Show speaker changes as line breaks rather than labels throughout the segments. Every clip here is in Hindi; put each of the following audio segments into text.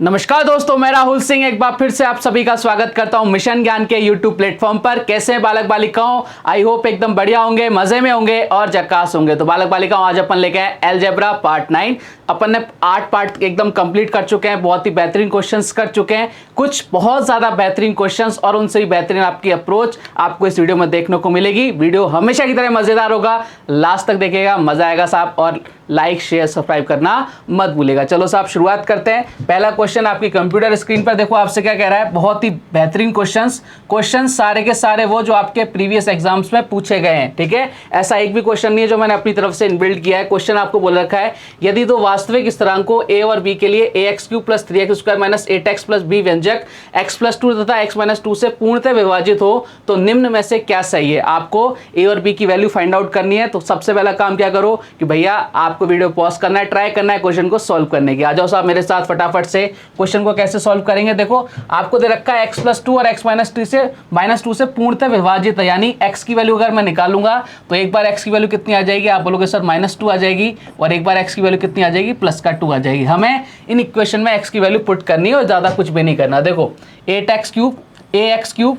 नमस्कार दोस्तों, मैं राहुल सिंह एक बार फिर से आप सभी का स्वागत करता हूं मिशन ज्ञान के यूट्यूब प्लेटफॉर्म पर। कैसे हैं बालक बालिकाओं? आई होप एकदम बढ़िया होंगे, मजे में होंगे और झक्कास होंगे। तो बालक बालिकाओं, आज अपन लेके आए अलजेब्रा पार्ट 9। अपन ने 8 पार्ट एकदम कंप्लीट कर चुके हैं, बहुत ही बेहतरीन क्वेश्चंस कर चुके हैं, कुछ बहुत ज्यादा बेहतरीन क्वेश्चंस और उनसे भी बेहतरीन आपकी अप्रोच आपको इस वीडियो में देखने को मिलेगी। वीडियो हमेशा की तरह मजेदार होगा, लास्ट तक देखिएगा, मजा आएगा साहब। और लाइक शेयर सब्सक्राइब करना मत भूलिएगा। चलो साहब शुरुआत करते हैं। पहला क्वेश्चन आपकी कंप्यूटर स्क्रीन पर देखो, आपसे क्या कह रहा है। बहुत ही बेहतरीन क्वेश्चंस सारे के सारे वो जो आपके प्रीवियस एग्जाम्स में पूछे गए हैं, ठीक है। ऐसा एक भी क्वेश्चन नहीं है जो मैंने अपनी तरफ से इनबिल्ड किया है। क्वेश्चन आपको बोल रखा है, यदि दो वास्तविक स्थिरांकों a और b के लिए ax³ + 3x² - 8x + b व्यंजक x + 2 तथा x - 2 से पूर्णतः विभाजित हो तो निम्न में से क्या सही है। आपको a और b की वैल्यू फाइंड आउट करनी है। तो सबसे पहला काम क्या करो कि भैया आपको वीडियो पॉज करना है, ट्राई करना है क्वेश्चन को सॉल्व करने की। आ जाओ साहब मेरे साथ फटाफट से। क्वेश्चन को कैसे सॉल्व करेंगे, देखो आपको दे रखा है x + 2 और x - 2 से पूर्णतः विभाजित है, यानी x की वैल्यू अगर मैं निकालूंगा तो एक बार x की वैल्यू कितनी आ जाएगी, आप बोलोगे सर -2 आ जाएगी, और एक बार x की वैल्यू कितनी आ जाएगी, +2 आ जाएगी। हमें इन इक्वेशन में x की वैल्यू पुट करनी है और ज्यादा कुछ भी नहीं करना। देखो 8x³ ax³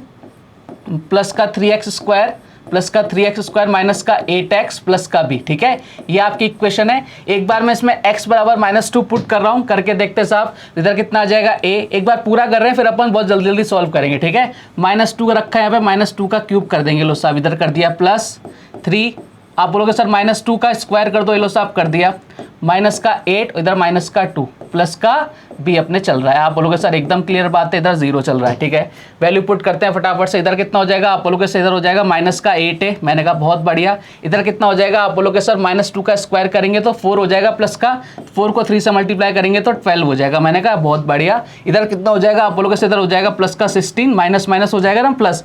प्लस का 3x² प्लस का 3x² माइनस का 8x प्लस का b, ठीक है। ये आपकी इक्वेशन है। एक बार मैं इसमें x बराबर -2 पुट कर रहा हूं, करके देखते साहब इधर कितना आ जाएगा a। एक बार पूरा कर रहे हैं, फिर अपन बहुत जल्दी जल्दी सॉल्व करेंगे, ठीक है। -2 रखा है यहाँ पे, -2 का क्यूब कर देंगे। लो साहब इधर कर दिया +3, आप बोलोगे सर -2 का स्क्वायर कर दो। ये लो साहब कर दिया, -8 इधर -2 प्लस का b अपने चल रहा है। आप बोलोगे सर एकदम क्लियर बात है, इधर 0 चल रहा है, ठीक है। वैल्यू पुट करते हैं फटाफट से। इधर कितना हो जाएगा, आप बोलोगे सर इधर हो जाएगा -8 है, मैंने कहा बहुत बढ़िया। इधर कितना हो जाएगा, आप बोलोगे सर -2 का स्क्वायर करेंगे तो 4 हो जाएगा, प्लस का 4 को 3 से मल्टीप्लाई करेंगे तो 12 हो जाएगा, मैंने कहा बहुत बढ़िया। इधर कितना हो जाएगा, आप बोलोगे सर इधर हो जाएगा प्लस का 16, माइनस हो जाएगा ना प्लस,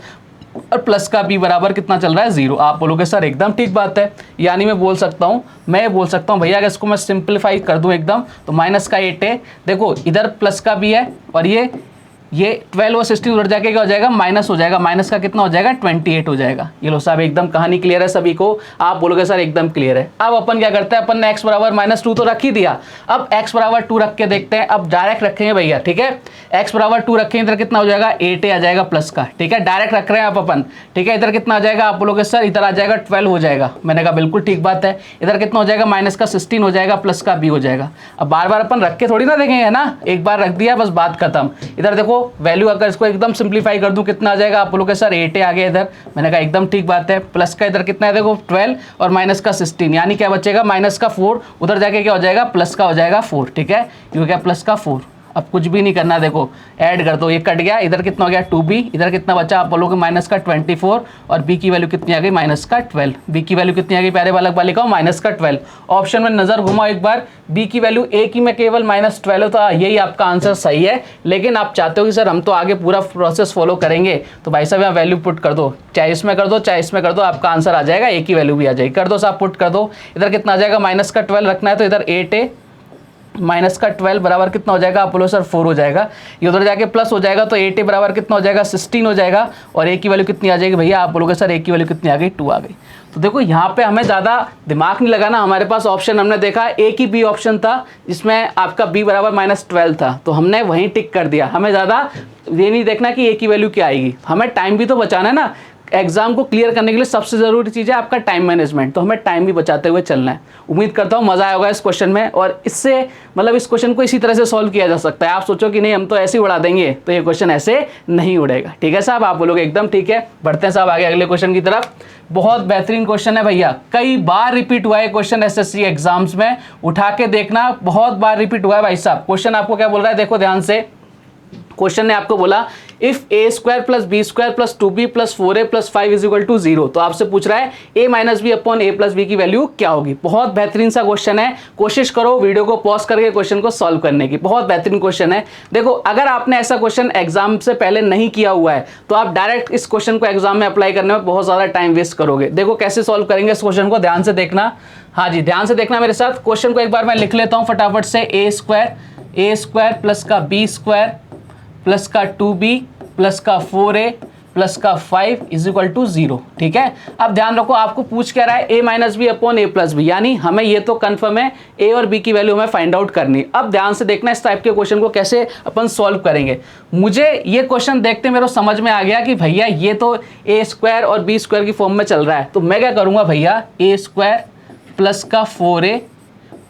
और प्लस का b बराबर कितना चल रहा है 0। आप बोलोगे सर एकदम ठीक बात है, यानी मैं बोल सकता हूँ भैया अगर इसको मैं सिंपलीफाई कर दूं एकदम तो -8 है। देखो इधर प्लस का b है और ये 12 और 16 उधर जाके क्या हो जाएगा, माइनस हो जाएगा। माइनस का कितना हो जाएगा, 28 हो जाएगा। ये लो साहब एकदम कहानी क्लियर है सभी को। आप बोलोगे सर एकदम क्लियर है। अब अपन क्या करते हैं, अपन ने x बराबर -2 तो रख ही दिया, अब x बराबर 2 रख के देखते हैं। अब डायरेक्ट रखेंगे भैया, ठीक है। x बराबर 2 रखेंगे, इधर कितना हो जाएगा 8 आ जाएगा प्लस का, ठीक है। डायरेक्ट रख रहे हैं आप अपन, ठीक है। इधर कितना आ जाएगा, आप बोलोगे सर इधर आ जाएगा 12 हो जाएगा, मैंने कहा बिल्कुल ठीक बात है। इधर कितना हो जाएगा, माइनस का 16 हो जाएगा, प्लस का b हो जाएगा। अब बार बार अपन रख के थोड़ी ना देखेंगे, है ना, एक बार रख दिया बस बात खत्म। इधर देखो वैल्यू अगर इसको एकदम सिंपलीफाई कर दूं कितना आ जाएगा, आप बोलोगे सर 8 आ गया इधर, मैंने कहा एकदम ठीक बात है। प्लस का इधर कितना है, देखो 12 और माइनस का 16, यानी क्या बचेगा -4, उधर जाके क्या हो जाएगा, प्लस का हो जाएगा 4, ठीक है। ये हो गया प्लस का 4। अब कुछ भी नहीं करना, देखो ऐड कर दो, ये कट गया, इधर कितना हो गया 2b, इधर कितना बचा, आप बोलोगे -24 और b की वैल्यू कितनी आ गई, -12। b की वैल्यू कितनी आ गई प्यारे बालक बालिकाओं, -12। ऑप्शन में नजर घुमाओ एक बार, b की वैल्यू a की में केवल -12 हो, तो यही आपका आंसर सही है। लेकिन आप चाहते हो कि सर हम तो आगे पूरा प्रोसेस फॉलो करेंगे, तो भाई साहब यहाँ वैल्यू पुट कर दो, चाहे इसमें कर दो चाहे इसमें कर दो, आपका आंसर आ जाएगा, a की वैल्यू भी आ जाएगी। कर दो साहब पुट कर दो। इधर कितना आ जाएगा, -12 रखना है तो इधर 8 है, -12 बराबर कितना हो जाएगा, आप बोलो सर 4 हो जाएगा। ये उधर जाके प्लस हो जाएगा तो 8 बराबर कितना हो जाएगा, 16 हो जाएगा। और a की वैल्यू कितनी आ जाएगी भैया, आप बोलोगे सर a की वैल्यू कितनी आ गई, 2 आ गई। तो देखो यहाँ पे हमें ज़्यादा दिमाग नहीं लगाना, हमारे पास ऑप्शन हमने देखा a की b ऑप्शन था जिसमें आपका b बराबर -12 था, तो हमने वहीं टिक कर दिया। हमें ज़्यादा ये नहीं देखना कि a की वैल्यू क्या आएगी, हमें टाइम भी तो बचाना है ना। एग्जाम को क्लियर करने के लिए सबसे ज़रूरी चीज़ है आपका टाइम मैनेजमेंट, तो हमें टाइम भी बचाते हुए चलना है। उम्मीद करता हूँ मज़ा आया होगा इस क्वेश्चन में, और इससे मतलब इस क्वेश्चन को इसी तरह से सॉल्व किया जा सकता है। आप सोचो कि नहीं हम तो ऐसे ही उड़ा देंगे, तो ये क्वेश्चन ऐसे नहीं उड़ेगा, ठीक है साहब। आप बोलोगे एकदम ठीक है। बढ़ते हैं साहब आगे अगले क्वेश्चन की तरफ। बहुत बेहतरीन क्वेश्चन है भैया, कई बार रिपीट हुआ है क्वेश्चन एसएससी एग्जाम्स में, उठा के देखना, बहुत बार रिपीट हुआ है भाई साहब। क्वेश्चन आपको क्या बोल रहा है, देखो ध्यान से। क्वेश्चन ने आपको बोला if a² + b² + 2b + 4a + 5 = 0, तो आपसे पूछ रहा है a - b / a + b की वैल्यू क्या होगी। बहुत बेहतरीन सा क्वेश्चन है, कोशिश करो वीडियो को पॉज करके क्वेश्चन को सॉल्व करने की। बहुत बेहतरीन क्वेश्चन है। देखो अगर आपने ऐसा क्वेश्चन एग्जाम से पहले नहीं किया हुआ है तो आप डायरेक्ट इस क्वेश्चन को एग्जाम में अप्लाई करने में बहुत ज़्यादा टाइम वेस्ट करोगे। देखो कैसे सॉल्व करेंगे इस क्वेश्चन को, ध्यान से देखना। हाँ जी ध्यान से देखना मेरे साथ। क्वेश्चन को एक बार मैं लिख लेता हूँ फटाफट से। a² प्लस का b² प्लस का 2b प्लस का 4a प्लस का 5 इज इक्वल टू 0। ठीक है, अब ध्यान रखो आपको पूछ क्या रहा है a minus B upon a plus B, यानी हमें ये तो कंफर्म है a और b की वैल्यू हमें फाइंड आउट करनी। अब ध्यान से देखना इस टाइप के क्वेश्चन को कैसे अपन सॉल्व करेंगे। मुझे ये क्वेश्चन देखते मेरे समझ में आ गया कि भैया ये तो a स्क्वायर और b स्क्वायर की फॉर्म में चल रहा है, तो मैं क्या करूंगा भैया a स्क्वायर प्लस का 4a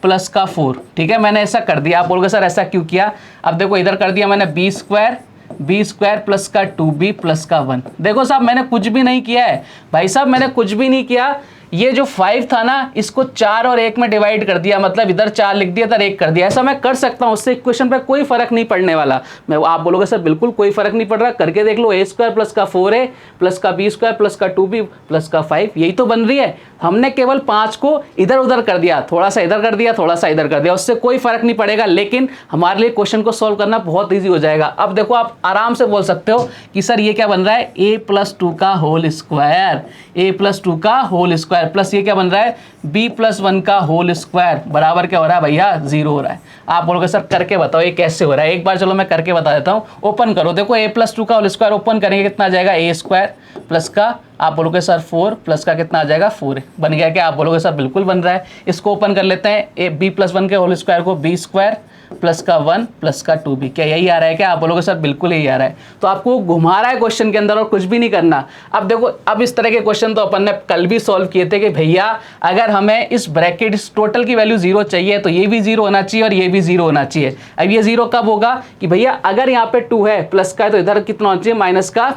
प्लस का 4। ठीक है, मैंने ऐसा कर दिया। आप बोलोगे सर ऐसा क्यों किया? अब देखो इधर कर दिया मैंने बी स्क्वायर प्लस का 2b प्लस का 1। देखो साहब मैंने कुछ भी नहीं किया है भाई साहब, मैंने कुछ भी नहीं किया। ये जो 5 था ना, इसको 4 और 1 में डिवाइड कर दिया, मतलब इधर 4 लिख दिया इधर 1 कर दिया। ऐसा मैं कर सकता हूँ, उससे इक्वेशन पे कोई फर्क नहीं पड़ने वाला। मैं आप बोलोगे सर बिल्कुल कोई फर्क नहीं पड़ रहा, करके देख लो। a स्क्वायर प्लस का 4a प्लस का b स्क्वायर प्लस का 2b प्लस का 5, यही तो बन रही है। हमने केवल 5 को इधर उधर कर दिया, थोड़ा सा इधर कर दिया, थोड़ा सा इधर कर दिया, उससे कोई फर्क नहीं पड़ेगा, लेकिन हमारे लिए क्वेश्चन को सॉल्व करना बहुत ईजी हो जाएगा। अब देखो आप आराम से बोल सकते हो कि सर ये क्या बन रहा है, a प्लस 2 का होल स्क्वायर, a प्लस 2 का होल स्क्वायर प्लस ये क्या बन रहा है, b प्लस 1 का होल स्क्वायर बराबर क्या हो रहा है भैया, 0 हो रहा है। आप बोलोगे सर करके बताओ ये कैसे हो रहा है। एक बार चलो मैं करके बता देता हूँ। ओपन करो, देखो a प्लस 2 का होल स्क्वायर ओपन करेंगे कितना आ जाएगा, a स्क्वायर प्लस का आप बोलोगे सर 4 प्लस का कितना आ जाएगा 4। बन गया क्या? आप बोलोगे सर बिल्कुल बन रहा है। इसको ओपन कर लेते हैं, b प्लस 1 के होल स्क्वायर को b स्क्वायर प्लस का 1 प्लस का 2b। क्या यही आ रहा है क्या? आप बोलोगे सर बिल्कुल यही आ रहा है। तो आपको घुमा रहा है क्वेश्चन के अंदर और कुछ भी नहीं करना। अब देखो, अब इस तरह के क्वेश्चन तो अपन ने कल भी सॉल्व किए थे कि भैया अगर हमें इस ब्रैकेट इस टोटल की वैल्यू 0 चाहिए तो ये भी 0 होना चाहिए और ये भी 0 होना चाहिए। अब ये 0 कब होगा कि भैया अगर यहाँ पे 2 है प्लस का है तो इधर कितना होना चाहिए, माइनस का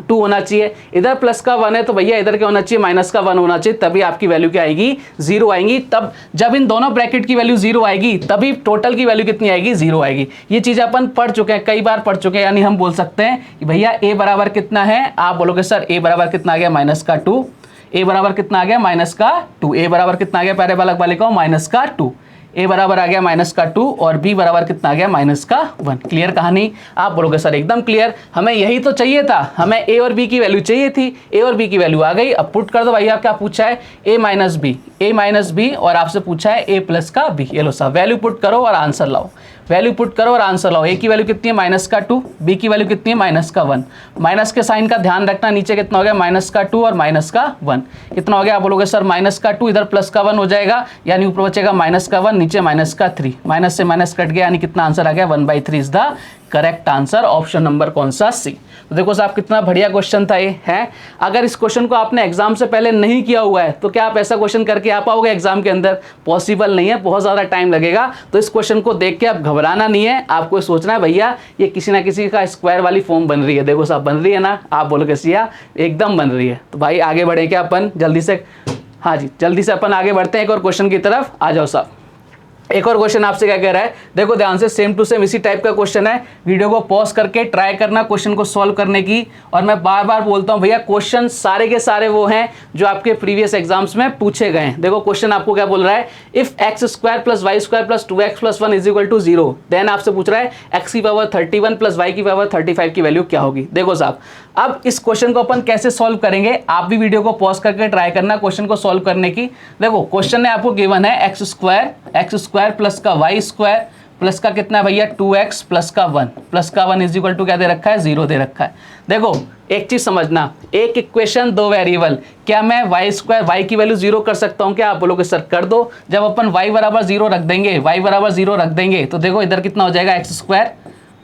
2 होना चाहिए। इधर प्लस का 1 है तो भैया इधर क्या होना चाहिए, माइनस का 1 होना चाहिए, तभी आपकी वैल्यू क्या आएगी, 0 आएगी। तब जब इन दोनों ब्रैकेट की वैल्यू 0 आएगी तभी टोटल की वैल्यू कितनी आएगी, 0 आएगी। ये चीज़ अपन पढ़ चुके हैं, कई बार पढ़ चुके हैं। यानी हम बोल सकते हैं कि भैया a बराबर कितना है, आप बोलोगे सर a बराबर कितना आ गया, माइनस का 2। a बराबर कितना आ गया, माइनस का 2। a बराबर कितना आ गया, प्यारे बालक बालिकाओं, माइनस का 2। a बराबर आ गया माइनस का 2 और b बराबर कितना आ गया, माइनस का 1। क्लियर कहानी? आप बोलोगे सर एकदम क्लियर, हमें यही तो चाहिए था, हमें a और b की वैल्यू चाहिए थी, a और b की वैल्यू आ गई। अब पुट कर दो भैया, क्या पूछा है, a माइनस b और आपसे पूछा है a प्लस का b। ये लो साहब वैल्यू पुट करो और आंसर लाओ, वैल्यू पुट करो और आंसर लाओ। a की वैल्यू कितनी है, माइनस का 2, b की वैल्यू कितनी है, माइनस का 1। माइनस के साइन का ध्यान रखना, नीचे कितना हो गया, माइनस का 2 और माइनस का 1 कितना हो गया। आप बोलोगे सर माइनस का 2 इधर प्लस का 1 हो जाएगा, यानी ऊपर बचेगा माइनस का 1, नीचे माइनस का 3, माइनस से माइनस कट गया, यानी कितना आंसर आ गया, 1/3 is the correct answer. Option number कौन सा, सी। तो देखो साहब कितना बढ़िया क्वेश्चन था ये है। अगर इस क्वेश्चन को आपने एग्जाम से पहले नहीं किया हुआ है तो क्या आप ऐसा क्वेश्चन करके आ पाओगे एग्जाम के अंदर? पॉसिबल नहीं है, बहुत ज़्यादा टाइम लगेगा। तो इस क्वेश्चन को देख के आप घबराना नहीं है, आपको सोचना है भैया ये किसी ना किसी का स्क्वायर वाली फॉर्म बन रही है। देखो साहब बन रही है ना, आप बोलोगे सिया एकदम बन रही है। तो भाई आगे बढ़े क्या अपन जल्दी से, हाँ जी जल्दी से अपन आगे बढ़ते हैं एक और क्वेश्चन की तरफ। आ जाओ साहब, एक और क्वेश्चन आपसे क्या कह रहा है, देखो ध्यान से, सेम टू सेम इसी टाइप का क्वेश्चन है। वीडियो को पॉज करके ट्राई करना क्वेश्चन को सॉल्व करने की। और मैं बार बार बोलता हूं भैया क्वेश्चन सारे के सारे वो हैं जो आपके प्रीवियस एग्जाम्स में पूछे गए हैं। देखो क्वेश्चन आपको क्या बोल रहा है, if X square plus Y square plus 2x plus 1 is equal to 0, then आपसे पूछ रहा है एक्स की पावर 31 प्लस वाई की पावर 35 की वैल्यू क्या होगी। देखो साहब अब इस क्वेश्चन को अपन कैसे सॉल्व करेंगे, आप भी वीडियो को पॉज करके ट्राई करना क्वेश्चन को सॉल्व करने की। देखो क्वेश्चन ने आपको गिवन है एक्स स्क्वायर प्लस का वाई स्क्वायर प्लस का कितना है भैया 2x प्लस का 1 इज इक्वल टू क्या दे रखा है, 0 दे रखा है। देखो एक चीज समझना, एक इक्वेशन दो वेरिएबल, क्या मैं वाई स्क्वायर वाई की वैल्यू 0 कर सकता हूं क्या? आप बोलोगे सर कर दो। जब अपन y बराबर 0 रख देंगे, तो देखो इधर कितना हो जाएगा, एक्स स्क्वायर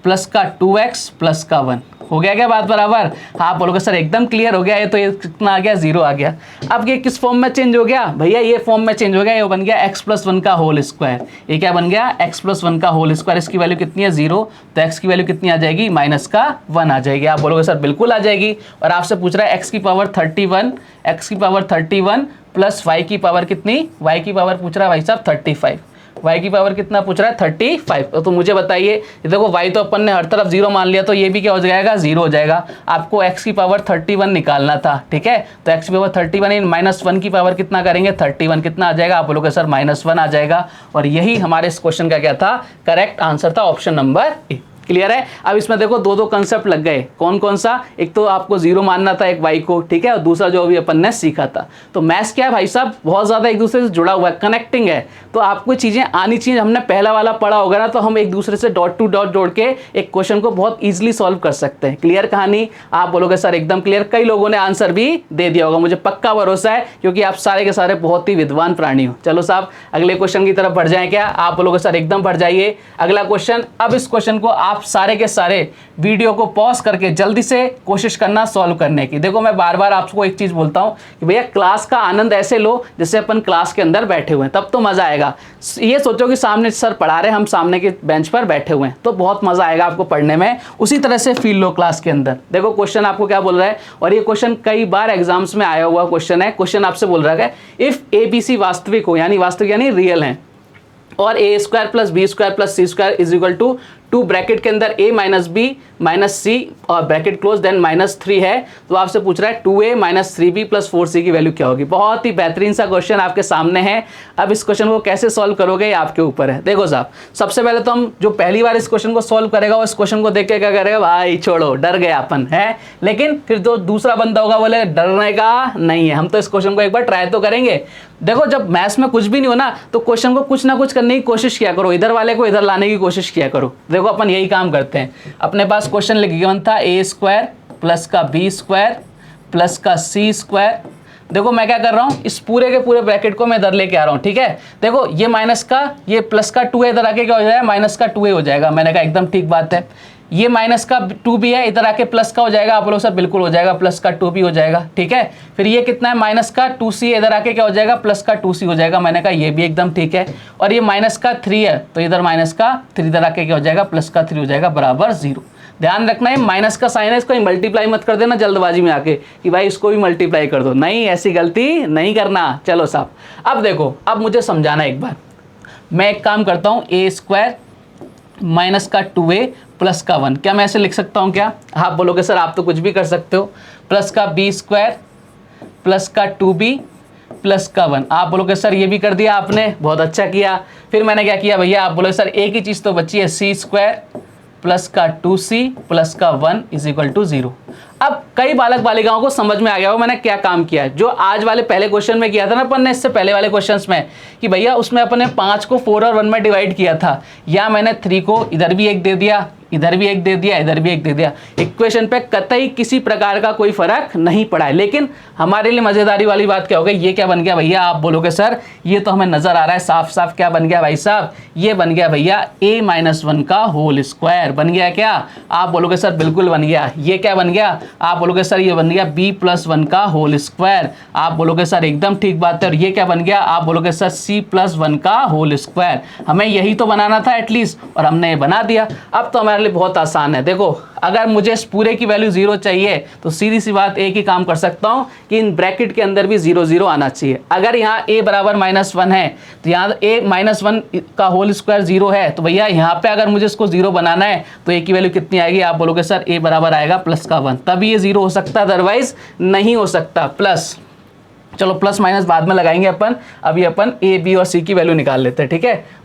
प्लस का 2x प्लस का 1। हो गया क्या बात बराबर? हाँ बोलोगे सर एकदम क्लियर हो गया, ये तो ये कितना आ गया, 0 आ गया। अब ये किस फॉर्म में चेंज हो गया भैया, ये फॉर्म में चेंज हो गया, ये बन गया x प्लस 1 का होल स्क्वायर। ये क्या बन गया, x प्लस 1 का होल स्क्वायर। इसकी वैल्यू कितनी है, 0, तो x की वैल्यू कितनी आ जाएगी, माइनस का 1 आ जाएगी। आप बोलोगे सर बिल्कुल आ जाएगी। और आपसे पूछ रहा है x की पावर 31 प्लस y की पावर कितनी, y की पावर पूछ रहा है भाई साहब 35, y की पावर कितना पूछ रहा है 35। तो मुझे बताइए, देखो y तो अपन ने हर तरफ 0 मान लिया, तो ये भी क्या हो जाएगा, 0 हो जाएगा। आपको x की पावर 31 निकालना था, ठीक है। तो x की पावर 31 इन -1 की पावर कितना करेंगे, 31 कितना आ जाएगा, आप बोलोगे सर -1 आ जाएगा। और यही हमारे इस क्वेश्चन का क्या था, करेक्ट आंसर था, ऑप्शन नंबर ए। क्लियर है। अब इसमें देखो दो दो कंसेप्ट लग गए, कौन कौन सा, एक तो आपको जीरो मानना था एक वाई को, ठीक है, और दूसरा जो अभी अपन ने सीखा था। तो मैथ्स क्या है भाई साहब, बहुत ज्यादा एक दूसरे से जुड़ा हुआ है, कनेक्टिंग है, तो आपको चीजें आनी चाहिए। हमने पहला वाला पढ़ा होगा ना, तो हम एक दूसरे से डॉट टू डॉट जोड़ के एक क्वेश्चन को बहुत ईजिली सॉल्व कर सकते हैं। क्लियर कहानी, आप बोलोगे सर एकदम क्लियर, कई लोगों ने आंसर भी दे दिया होगा, मुझे पक्का भरोसा है, क्योंकि आप सारे के सारे बहुत ही विद्वान प्राणी हो। चलो साहब अगले क्वेश्चन की तरफ बढ़ जाएं क्या, आप बोलोगे सर एकदम बढ़ जाइए। अगला क्वेश्चन, अब इस क्वेश्चन को आप सारे के सारे वीडियो को पॉज करके जल्दी से कोशिश करना सॉल्व करने की। देखो मैं बार बार आपको एक चीज बोलता हूं कि भैया क्लास का आनंद ऐसे लो जैसे अपन क्लास के अंदर बैठे हुए हैं, तब तो मजा आएगा। ये सोचो कि सामने सर पढ़ा रहे, हम सामने के बेंच पर बैठे हुए हैं, तो बहुत मजा आएगा आपको पढ़ने में। उसी तरह से फील लो क्लास के अंदर। देखो क्वेश्चन आपको क्या बोल रहा है, और ये क्वेश्चन कई बार एग्जाम्स में आया हुआ क्वेश्चन है। क्वेश्चन आपसे बोल रहा है इफ ए बी सी वास्तविक हो, यानी वास्तविक यानी रियल है, और a square plus b square plus c square is equal to 2 bracket के अंदर a minus b minus c और ब्रैकेट क्लोज देन -3 है, तो आपसे पूछ रहा है 2a minus 3b plus 4c की वैल्यू क्या होगी। बहुत ही बेहतरीन सा क्वेश्चन आपके सामने है। अब इस क्वेश्चन को कैसे सॉल्व करोगे ये आपके ऊपर है। देखो साहब, सबसे पहले तो हम जो पहली बार इस क्वेश्चन को सॉल्व करेगा वो इस क्वेश्चन को देख के क्या करेगा, भाई छोड़ो डर गया अपन है, लेकिन फिर जो दूसरा बंदा होगा बोले डरने का नहीं है, हम तो इस क्वेश्चन को एक बार ट्राई तो करेंगे। देखो जब मैथ्स में कुछ भी नहीं हो ना, तो क्वेश्चन को कुछ ना कुछ करने की कोशिश किया करो, इधर वाले को इधर लाने की कोशिश किया करो। देखो अपन यही काम करते हैं। अपने पास क्वेश्चन गिवन था ए स्क्वायर प्लस का बी स्क्वायर प्लस का सी स्क्वायर। देखो मैं क्या कर रहा हूं, इस पूरे के पूरे ब्रैकेट को मैं इधर लेके आ रहा हूं, ठीक है। देखो ये माइनस का, ये प्लस का 2 है, इधर आके क्या हो जाएगा, माइनस का 2a हो जाएगा। मैंने कहा एकदम ठीक बात है। ये माइनस का 2 भी है, इधर आके प्लस का हो जाएगा। आप लोग सर बिल्कुल हो जाएगा, प्लस का 2 भी हो जाएगा, ठीक है। फिर ये कितना है, माइनस का 2c, इधर आके क्या हो जाएगा, प्लस का 2c हो जाएगा। मैंने कहा ये भी एकदम ठीक है। और ये माइनस का 3 है, तो इधर माइनस का 3, इधर आके क्या हो जाएगा, प्लस का 3 हो जाएगा, बराबर 0। ध्यान रखना है माइनस का साइन है, इसको मल्टीप्लाई मत कर देना जल्दबाजी में आके कि भाई इसको भी मल्टीप्लाई कर दो, नहीं, ऐसी गलती नहीं करना। चलो साहब अब देखो, अब मुझे समझाना एक बार। मैं एक काम करता हूँ, ए स्क्वायर माइनस का 2a प्लस का 1, क्या मैं ऐसे लिख सकता हूँ क्या? आप बोलोगे सर आप तो कुछ भी कर सकते हो। प्लस का बी स्क्वायर प्लस का 2b प्लस का 1, आप बोलोगे सर ये भी कर दिया आपने, बहुत अच्छा किया। फिर मैंने क्या किया भैया, आप बोलोगे सर एक ही चीज़ तो बची है, सी स्क्वायर प्लस का 2c प्लस का 1 इज इक्वल टू 0। अब कई बालक बालिकाओं को समझ में आ गया हो मैंने क्या काम किया है, जो आज वाले पहले क्वेश्चन में किया था ना अपन ने, इससे पहले वाले क्वेश्चंस में, कि भैया उसमें अपन ने 5 को 4 और 1 में डिवाइड किया था, या मैंने 3 को इधर भी एक दे दिया, इधर भी एक दे दिया, इधर भी एक दे दिया। इक्वेशन पे कतई किसी प्रकार का कोई फर्क नहीं पड़ा है। लेकिन हमारे लिए मजेदारी वाली बात क्या हो गई, ये क्या बन गया भैया, आप बोलोगे सर ये तो हमें नजर आ रहा है साफ साफ, क्या बन गया भाई साहब, ये बन गया भैया a-1 का होल स्क्वायर बन गया। क्या आप बोलोगे सर बिल्कुल बन गया। ये क्या बन गया, आप बोलोगे सर ये बन गया b+1 का होल स्क्वायर। आप बोलोगे सर एकदम ठीक बात है। और ये क्या बन गया, आप बोलोगे सर c+1 का होल स्क्वायर। हमें यही तो बनाना था एटलीस्ट, और हमने ये बना दिया। अब तो हमारे लिए बहुत आसान है। देखो अगर मुझे इस पूरे की वैल्यू 0 चाहिए, तो सीधी सी बात एक ही काम कर सकता हूं कि इन ब्रैकेट के अंदर भी 0 0 आना चाहिए। अगर यहाँ a बराबर -1 है, तो यहाँ a-1 का होल स्क्वायर 0 है, तो भैया यहाँ पे अगर मुझे इसको 0 बनाना है तो a की वैल्यू कितनी आएगी, आप बोलोगे सर a बराबर आएगा प्लस का 1, तभी ये 0 हो सकता है, अदरवाइज नहीं हो सकता। प्लस, चलो प्लस माइनस बाद में लगाएंगे अपन, अभी अपन a b और c की वैल्यू निकाल लेते हैं, ठीक है।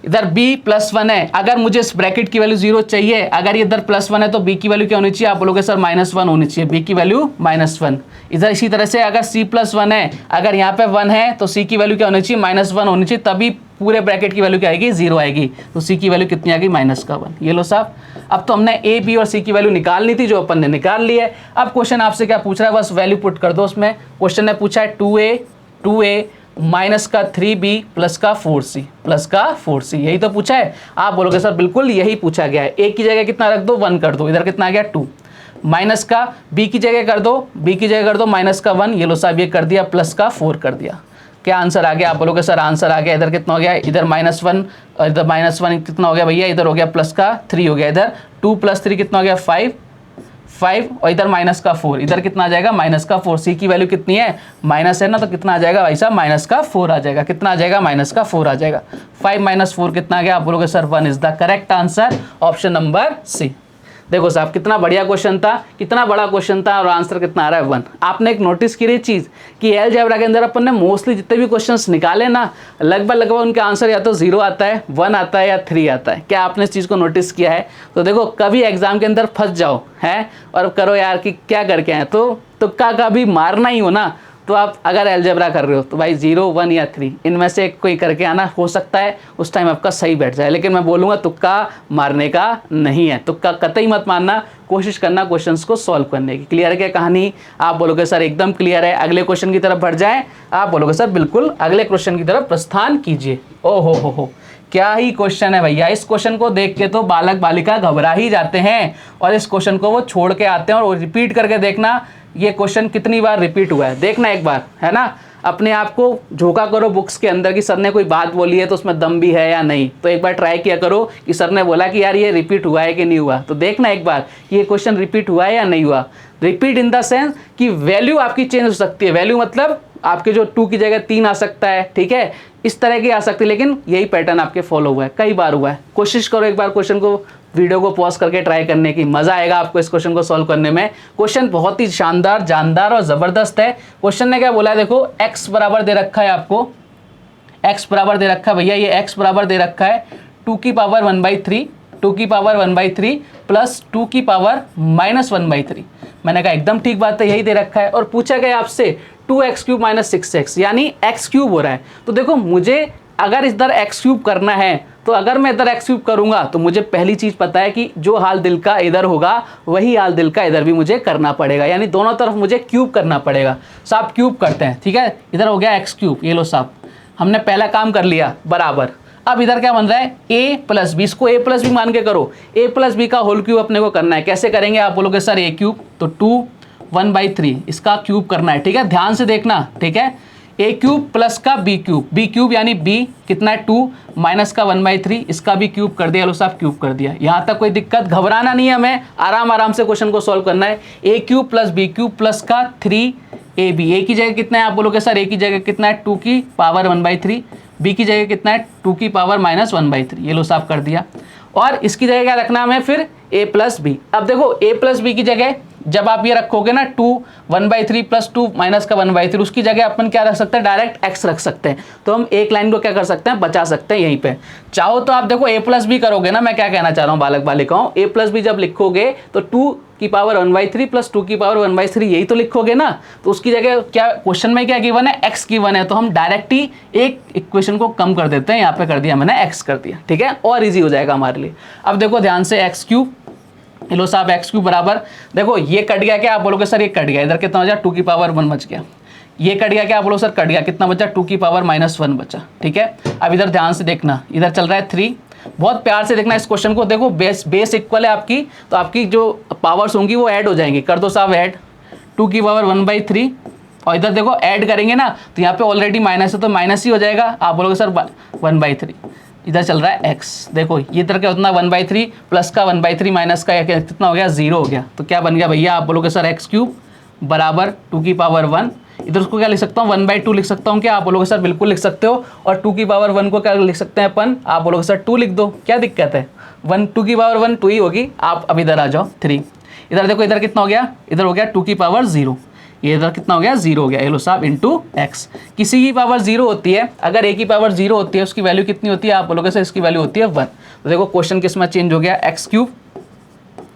इधर b+1 है, अगर मुझे इस ब्रैकेट की वैल्यू 0 चाहिए, अगर इधर +1 है तो b की वैल्यू क्या होनी चाहिए, आप बोलोगे सर -1 होनी चाहिए, b की वैल्यू -1। इधर इसी तरह से अगर c+1 है, अगर यहाँ पे 1 है तो c की वैल्यू क्या होनी चाहिए, -1 होनी चाहिए, तभी पूरे ब्रैकेट की वैल्यू क्या आएगी, 0 आएगी। तो c की वैल्यू कितनी आ गई, -1। ये लो साहब, अब तो हमने a b और c की वैल्यू निकालनी थी, जो अपन ने निकाल ली है। अब क्वेश्चन आपसे क्या पूछ रहा है, बस वैल्यू पुट कर दो उसमें। क्वेश्चन ने पूछा है 2a माइनस का 3b प्लस का 4c, यही तो पूछा है। आप बोलोगे सर बिल्कुल यही पूछा गया है। a की जगह कितना रख दो, 1 कर दो, इधर कितना आ गया 2, माइनस का b की जगह कर दो, माइनस का 1, ये लो साहब ये कर दिया, प्लस का 4 कर दिया। क्या आंसर आ गया, आप बोलोगे सर आंसर आ गया, इधर कितना हो गया, इधर -1 और इधर -1 कितना हो गया भैया, इधर हो गया प्लस का 3 हो गया, इधर 2 + 3 कितना हो गया 5 और इधर माइनस का 4, इधर कितना आ जाएगा -4। c की वैल्यू कितनी है, माइनस है ना, तो कितना आ जाएगा भाई साहब, -4 आ जाएगा। कितना आ जाएगा, -4 आ जाएगा। 5 - 4 कितना आ गया, आप बोलोगे sir 1 is the correct answer, option number C. देखो साहब कितना बढ़िया क्वेश्चन था, कितना बड़ा क्वेश्चन था और आंसर कितना आ रहा है 1। आपने एक नोटिस की रही चीज़ कि एलजेब्रा के अंदर अपन ने मोस्टली जितने भी क्वेश्चंस निकाले ना, लगभग उनके आंसर या तो 0 आता है, 1 आता है या 3 आता है। क्या आपने इस चीज़ को नोटिस किया है? तो देखो कभी एग्जाम के अंदर फंस जाओ है और करो यार कि क्या करके आए, तो तुक्का का भी मारना ही हो ना, तो आप अगर अलजेब्रा कर रहे हो तो भाई 0, 1 या 3 इनमें से कोई करके आना, हो सकता है उस टाइम आपका सही बैठ जाए। लेकिन मैं बोलूँगा तुक्का मारने का नहीं है, तुक्का कतई मत मारना, कोशिश करना क्वेश्चंस को सॉल्व करने की। क्लियर है क्या कहानी? आप बोलोगे सर एकदम क्लियर है, अगले क्वेश्चन की तरफ बढ़ जाए। आप बोलोगे सर बिल्कुल अगले क्वेश्चन की तरफ प्रस्थान कीजिए। ओ हो, क्या ही क्वेश्चन है भैया। इस क्वेश्चन को देख के तो बालक बालिका घबरा ही जाते हैं और इस क्वेश्चन को वो छोड़ के आते हैं और रिपीट करके देखना ये क्वेश्चन कितनी बार रिपीट हुआ है, देखना एक बार, है ना। अपने आप को झोंका करो बुक्स के अंदर कि सर ने कोई बात बोली है तो उसमें दम भी है या नहीं। तो एक बार ट्राई किया करो कि सर ने बोला कि यार ये रिपीट हुआ है कि नहीं हुआ, तो देखना एक बार कि ये क्वेश्चन रिपीट हुआ है या नहीं हुआ। रिपीट इन द सेंस कि वैल्यू आपकी चेंज हो सकती है, वैल्यू मतलब आपके जो 2 की जगह 3 आ सकता है, ठीक है, इस तरह की आ सकती है, लेकिन यही पैटर्न आपके फॉलो हुआ है, कई बार हुआ है। कोशिश करो एक बार क्वेश्चन को, वीडियो को पॉज करके ट्राई करने की, मज़ा आएगा आपको इस क्वेश्चन को सॉल्व करने में। क्वेश्चन बहुत ही शानदार, जानदार और ज़बरदस्त है। क्वेश्चन ने क्या बोला है, देखो x बराबर दे रखा है आपको, x बराबर दे रखा है भैया, ये x बराबर दे रखा है 2 की पावर 1/3, 2 की पावर 1/3 प्लस 2 की पावर -1/3। मैंने कहा एकदम ठीक बात है, यही दे रखा है। और पूछा गया आपसे 2x³ - 6x यानी x³ हो रहा है। तो देखो मुझे अगर इधर x³ करना है, तो अगर मैं इधर x³ करूंगा तो मुझे पहली चीज़ पता है कि जो हाल दिल का इधर होगा वही हाल दिल का इधर भी मुझे करना पड़ेगा, यानी दोनों तरफ मुझे क्यूब करना पड़ेगा। साहब क्यूब करते हैं, ठीक है, इधर हो गया x³, ये लो साहब, हमने पहला काम कर लिया बराबर। अब इधर क्या बन रहा है a + b, इसको a + b मान के करो, a + b का होल क्यूब अपने को करना है। कैसे करेंगे? आप बोलोगे सर a³, तो 2 1/3 इसका क्यूब करना है, ठीक है, ध्यान से देखना, ठीक है। a³ प्लस का b³ यानी b कितना है 2 माइनस का 1/3 इसका भी क्यूब कर दिया। लो साहब क्यूब कर दिया, यहाँ तक कोई दिक्कत, घबराना नहीं है, हमें आराम से क्वेश्चन को सॉल्व करना है। a³ + b³ प्लस का 3ab, a की जगह कितना है? आप बोलोगे सर a की जगह कितना है 2 की पावर 1/3, b की जगह कितना है 2 की पावर -1/3, ये लो साहब कर दिया। और इसकी जगह क्या रखना हमें फिर a + b। अब देखो a + b की जगह जब आप ये रखोगे ना 2 1/3 प्लस 2 माइनस का 1/3, उसकी जगह अपन क्या रख सकते हैं? डायरेक्ट x रख सकते हैं। तो हम एक लाइन को क्या कर सकते हैं? बचा सकते हैं यहीं पे। चाहो तो आप देखो a + b करोगे ना, मैं क्या कहना चाह रहा हूँ बालक बालिकाओं, a + b जब लिखोगे तो 2 की पावर 1/3 प्लस 2 की पावर 1/3 यही तो लिखोगे ना। तो उसकी जगह क्या क्वेश्चन में क्या गिवन है? x गिवन है, तो हम डायरेक्ट ही एक इक्वेशन को कम कर देते हैं, यहाँ पे कर दिया मैंने x कर दिया, ठीक है, और ईजी हो जाएगा हमारे लिए। अब देखो ध्यान से x³, लो साहब x³ बराबर, देखो ये कट गया, क्या आप बोलोगे सर ये कट गया, इधर कितना बचा 2 की पावर 1 बच गया, ये कट गया, क्या आप बोलो सर कट गया, कितना बचा 2 की पावर -1 बचा, ठीक है। अब इधर ध्यान से देखना, इधर चल रहा है 3, बहुत प्यार से देखना इस क्वेश्चन को। देखो बेस इक्वल है आपकी, तो आपकी जो पावर्स होंगी वो ऐड हो जाएंगी, कर दो साहब ऐड, 2 की पावर 1/3 और इधर देखो ऐड करेंगे ना तो यहाँ पे ऑलरेडी माइनस है तो माइनस ही हो जाएगा। आप बोलोगे सर 1/3, इधर चल रहा है x, देखो ये इधर क्या उतना 1/3 प्लस का 1/3 माइनस का कितना हो गया 0 हो गया। तो क्या बन गया भैया? आप बोलोगे सर x³ बराबर 2 की पावर 1, इधर उसको क्या लिख सकता हूँ 1/2 लिख सकता हूँ क्या? आप बोलोगे सर बिल्कुल लिख सकते हो। और 2 की पावर 1 को क्या लिख सकते हैं अपन? आप बोलोगे सर 2 लिख दो, क्या दिक्कत है? 2 की पावर 1 2 ही होगी। आप अब इधर आ जाओ 3, इधर देखो इधर कितना हो गया, इधर हो गया 2 की पावर 0, ये इधर कितना हो गया 0 हो गया, ये लो साहब इंटू x। किसी की पावर 0 होती है, अगर a की पावर 0 होती है उसकी वैल्यू कितनी होती है? आप बोलोगे सर इसकी वैल्यू होती है 1। तो देखो क्वेश्चन किस में चेंज हो गया, x³,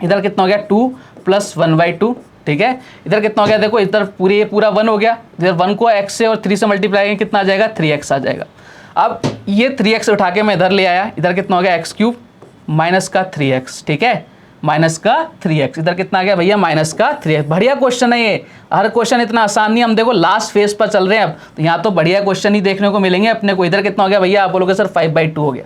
इधर कितना हो गया 2 + 1/2, ठीक है। इधर कितना हो गया, देखो इधर पूरा 1 हो गया, इधर 1 को x से और 3 से मल्टीप्लाई करेंगे कितना आ जाएगा 3x आ जाएगा। अब ये 3x उठा के मैं इधर ले आया, इधर कितना हो गया x³ माइनस का 3x, ठीक है, माइनस का 3x, इधर कितना आ गया भैया माइनस का 3x। बढ़िया क्वेश्चन है ये, हर क्वेश्चन इतना आसान नहीं, हम देखो लास्ट फेज पर चल रहे हैं अब, तो यहाँ तो बढ़िया क्वेश्चन ही देखने को मिलेंगे अपने को। इधर कितना हो गया भैया? आप बोलोगे सर 5/2 हो गया।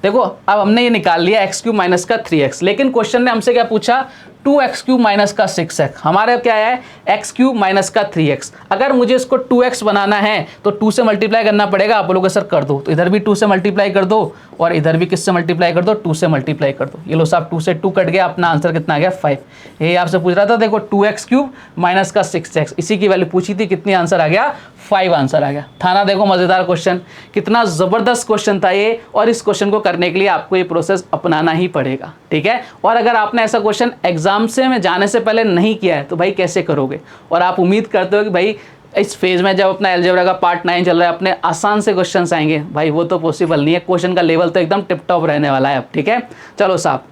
देखो अब हमने ये निकाल लिया x³ माइनस का 3x, लेकिन क्वेश्चन ने हमसे क्या पूछा 2x³ माइनस का 6x, हमारे क्या है x³ माइनस का 3x। अगर मुझे इसको 2x बनाना है तो 2 से मल्टीप्लाई करना पड़ेगा। आप बोलोगे सर कर दो, तो इधर भी 2 से मल्टीप्लाई कर दो और इधर भी किससे मल्टीप्लाई कर दो 2 से मल्टीप्लाई कर दो। ये लो साहब 2 से 2 कट गया, अपना आंसर कितना आ गया 5। ये आपसे पूछ रहा था, देखो 2x³ माइनस का 6x, इसी की वैल्यू पूछी थी, कितनी आंसर आ गया 5 आंसर आ गया। था ना, देखो मज़ेदार क्वेश्चन, कितना ज़बरदस्त क्वेश्चन था ये। और इस क्वेश्चन को करने के लिए आपको ये प्रोसेस अपनाना ही पड़ेगा, ठीक है। और अगर आपने ऐसा क्वेश्चन एग्जाम से में जाने से पहले नहीं किया है तो भाई कैसे करोगे। और आप उम्मीद करते हो कि भाई इस फेज़ में जब अपना अलजेब्रा का पार्ट 9 चल रहा है अपने आसान से क्वेश्चंस आएंगे, भाई वो तो पॉसिबल नहीं है। क्वेश्चन का लेवल तो एकदम टिप टॉप रहने वाला है अब, ठीक है। चलो साहब,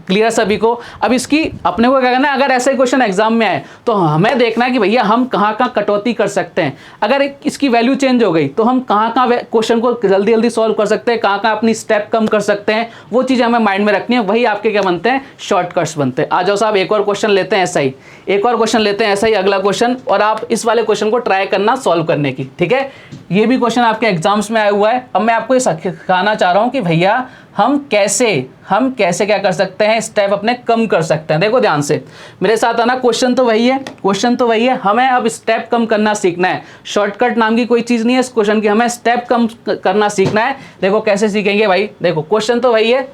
क्लियर सभी को। अब इसकी अपने को क्या करना है, अगर ऐसे क्वेश्चन एग्जाम में आए तो हमें देखना है कि भैया हम कहाँ कहाँ कटौती कर सकते हैं। अगर इसकी वैल्यू चेंज हो गई तो हम कहाँ कहाँ क्वेश्चन को जल्दी जल्दी सॉल्व कर सकते हैं, कहाँ कहाँ अपनी स्टेप कम कर सकते हैं, वो चीज़ें हमें माइंड में रखनी है। वही आपके क्या बनते हैं, शॉर्टकट्स बनते हैं। आ जाओ साहब, एक और क्वेश्चन लेते हैं ऐसा ही, एक और क्वेश्चन लेते हैं ऐसा ही, अगला क्वेश्चन। और आप इस वाले क्वेश्चन को ट्राई करना सॉल्व करने की, ठीक है। ये भी क्वेश्चन आपके एग्जाम्स में आया हुआ है। अब मैं आपको ये सिखाना चाह रहा हूँ कि भैया हम कैसे क्या कर सकते हैं, स्टेप अपने कम कर सकते हैं। देखो ध्यान से मेरे साथ आना, क्वेश्चन तो वही है, हमें अब स्टेप कम करना सीखना है। शॉर्टकट नाम की कोई चीज़ नहीं है इस क्वेश्चन की, हमें स्टेप कम करना सीखना है। देखो कैसे सीखेंगे भाई, देखो क्वेश्चन तो वही है,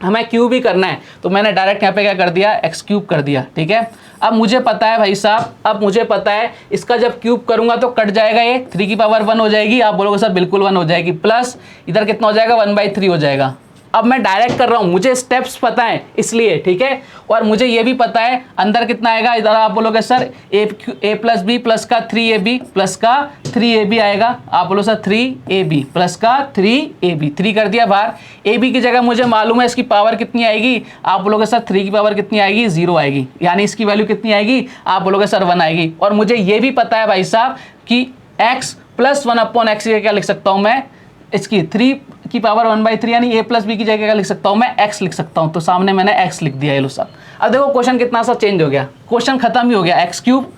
हमें क्यूब भी करना है। तो मैंने डायरेक्ट यहाँ पे क्या कर दिया, एक्स क्यूब कर दिया, ठीक है। अब मुझे पता है भाई साहब, अब मुझे पता है इसका जब क्यूब करूंगा तो कट जाएगा, ये 3 की पावर 1 हो जाएगी। आप बोलोगे सर बिल्कुल 1 हो जाएगी, प्लस इधर कितना हो जाएगा, 1/3 हो जाएगा। अब मैं डायरेक्ट कर रहा हूं, मुझे स्टेप्स पता है इसलिए, ठीक है। और मुझे ये भी पता है अंदर कितना आएगा, इधर आप बोलोगे sir a plus B plus का 3ab प्लस का 3ab आएगा। आप बोलो सर 3ab प्लस का 3ab, 3 कर दिया बाहर। ab की जगह मुझे मालूम है इसकी पावर कितनी आएगी। आप बोलोगे सर 3 की पावर कितनी आएगी, 0 आएगी, यानी इसकी वैल्यू कितनी आएगी, आप बोलोगे सर 1 आएगी। और मुझे ये भी पता है भाई साहब कि x प्लस 1/x क्या लिख सकता हूँ मैं, इसकी 3 की पावर 1/3, यानी a प्लस बी की जगह क्या लिख सकता हूँ मैं, x लिख सकता हूँ। तो सामने मैंने x लिख दिया, ये लो साहब। अब देखो क्वेश्चन कितना सा चेंज हो गया, क्वेश्चन खत्म ही हो गया। x क्यूब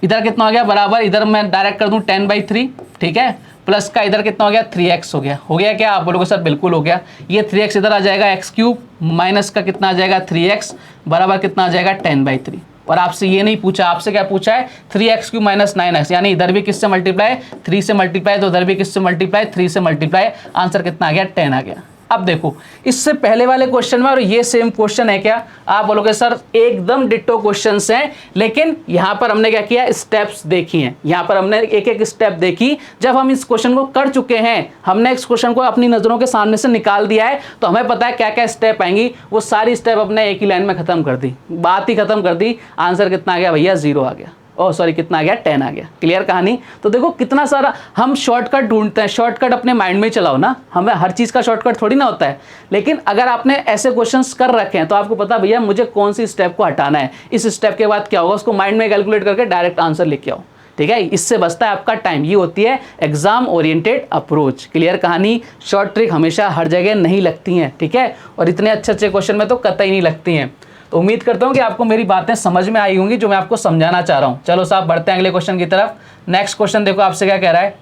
इधर कितना हो गया बराबर, इधर मैं डायरेक्ट कर दूँ 10/3, ठीक है, प्लस का इधर कितना हो गया 3x हो गया क्या, आप बोलोगे सर बिल्कुल हो गया। ये 3x इधर आ जाएगा, x क्यूब माइनस का कितना आ जाएगा 3x बराबर कितना आ जाएगा 10/3। और आपसे ये नहीं पूछा, आपसे क्या पूछा है 3x क्यूब माइनस 9x, यानी इधर भी किससे मल्टीप्लाई 3 से मल्टीप्लाई, तो इधर भी किससे मल्टीप्लाई 3 से मल्टीप्लाई। आंसर कितना आ गया 10 आ गया। अब देखो इससे पहले वाले क्वेश्चन में और ये सेम क्वेश्चन है क्या, आप बोलोगे सर एकदम डिट्टो क्वेश्चंस हैं, लेकिन यहां पर हमने क्या किया, स्टेप्स देखी हैं। यहां पर हमने एक एक स्टेप देखी। जब हम इस क्वेश्चन को कर चुके हैं, हमने इस क्वेश्चन को अपनी नजरों के सामने से निकाल दिया है, तो हमें पता है क्या क्या स्टेप आएंगी। वो सारी स्टेप अपने एक ही लाइन में खत्म कर दी, बात ही खत्म कर दी। आंसर कितना आ गया भैया, 0 आ गया। ओह सॉरी, कितना आ गया 10 आ गया। क्लियर कहानी। तो देखो कितना सारा हम शॉर्टकट ढूंढते हैं, शॉर्टकट अपने माइंड में चलाओ ना, हमें हर चीज़ का शॉर्टकट थोड़ी ना होता है। लेकिन अगर आपने ऐसे क्वेश्चंस कर रखे हैं तो आपको पता भैया मुझे कौन सी स्टेप को हटाना है, इस स्टेप के बाद क्या होगा, उसको माइंड में कैलकुलेट करके डायरेक्ट आंसर लिख के आओ, ठीक है। इससे बचता है आपका टाइम। ये होती है एग्जाम ओरिएंटेड अप्रोच। क्लियर कहानी। शॉर्ट ट्रिक हमेशा हर जगह नहीं लगती हैं, ठीक है, और इतने अच्छे अच्छे क्वेश्चन में तो कतई नहीं लगती हैं। तो उम्मीद करता हूं कि आपको मेरी बातें समझ में आई होंगी जो मैं आपको समझाना चाह रहा हूं। चलो साहब बढ़ते हैं अगले क्वेश्चन की तरफ। नेक्स्ट क्वेश्चन देखो आपसे क्या कह रहा है।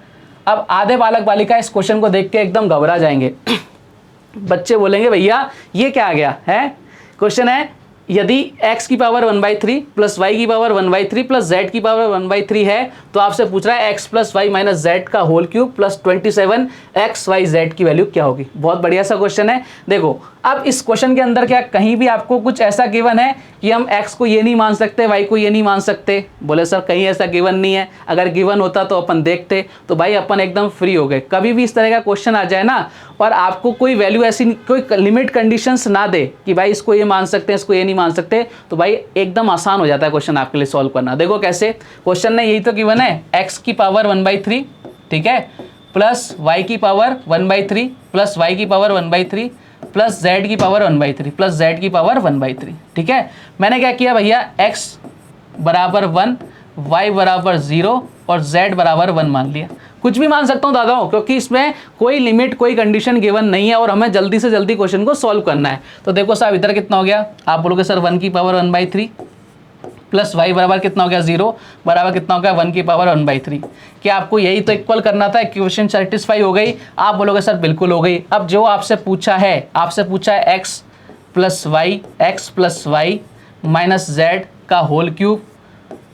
अब आधे बालक बालिका इस क्वेश्चन को देख के एकदम घबरा जाएंगे। बच्चे बोलेंगे भैया ये क्या आ गया है। क्वेश्चन है यदि x की पावर 1/3 प्लस y की पावर 1/3 प्लस z की पावर 1/3 है, तो आपसे पूछ रहा है x plus Y minus Z का होल क्यूब प्लस 27xyz की वैल्यू क्या होगी। बहुत बढ़िया सा क्वेश्चन है। देखो अब इस क्वेश्चन के अंदर क्या कहीं भी आपको कुछ ऐसा गिवन है कि हम x को ये नहीं मान सकते, y को ये नहीं मान सकते। बोले सर कहीं ऐसा गिवन नहीं है, अगर गिवन होता तो अपन देखते, तो भाई अपन एकदम फ्री हो गए। कभी भी इस तरह का क्वेश्चन आ जाए ना और आपको कोई वैल्यू ऐसी कोई लिमिट कंडीशंस ना दे कि भाई इसको ये मान सकते हैं इसको ये नहीं मान सकते, तो भाई एकदम आसान हो जाता है क्वेश्चन आपके लिए सॉल्व करना। देखो कैसे, क्वेश्चन ने यही तो गिवन है x की पावर 1/3, ठीक है, प्लस y की पावर 1/3 प्लस y की पावर 1/3 प्लस z की पावर 1/3 प्लस z की पावर 1/3, ठीक है। मैंने क्या किया भैया x बराबर 1, y बराबर 0 और z बराबर 1 मान लिया। कुछ भी मान सकता हूँ दादाओं, क्योंकि इसमें कोई लिमिट कोई कंडीशन गिवन नहीं है और हमें जल्दी से जल्दी क्वेश्चन को सॉल्व करना है। तो देखो साहब इधर कितना हो गया, आप बोलोगे सर 1 की पावर 1/3 प्लस y बराबर कितना हो गया 0 बराबर कितना हो गया 1 की पावर 1/3। क्या आपको यही तो इक्वल करना था, इक्वेशन सेटिस्फाई हो गई। आप बोलोगे सर बिल्कुल हो गई। अब जो आपसे पूछा है x plus Y minus Z का होल क्यूब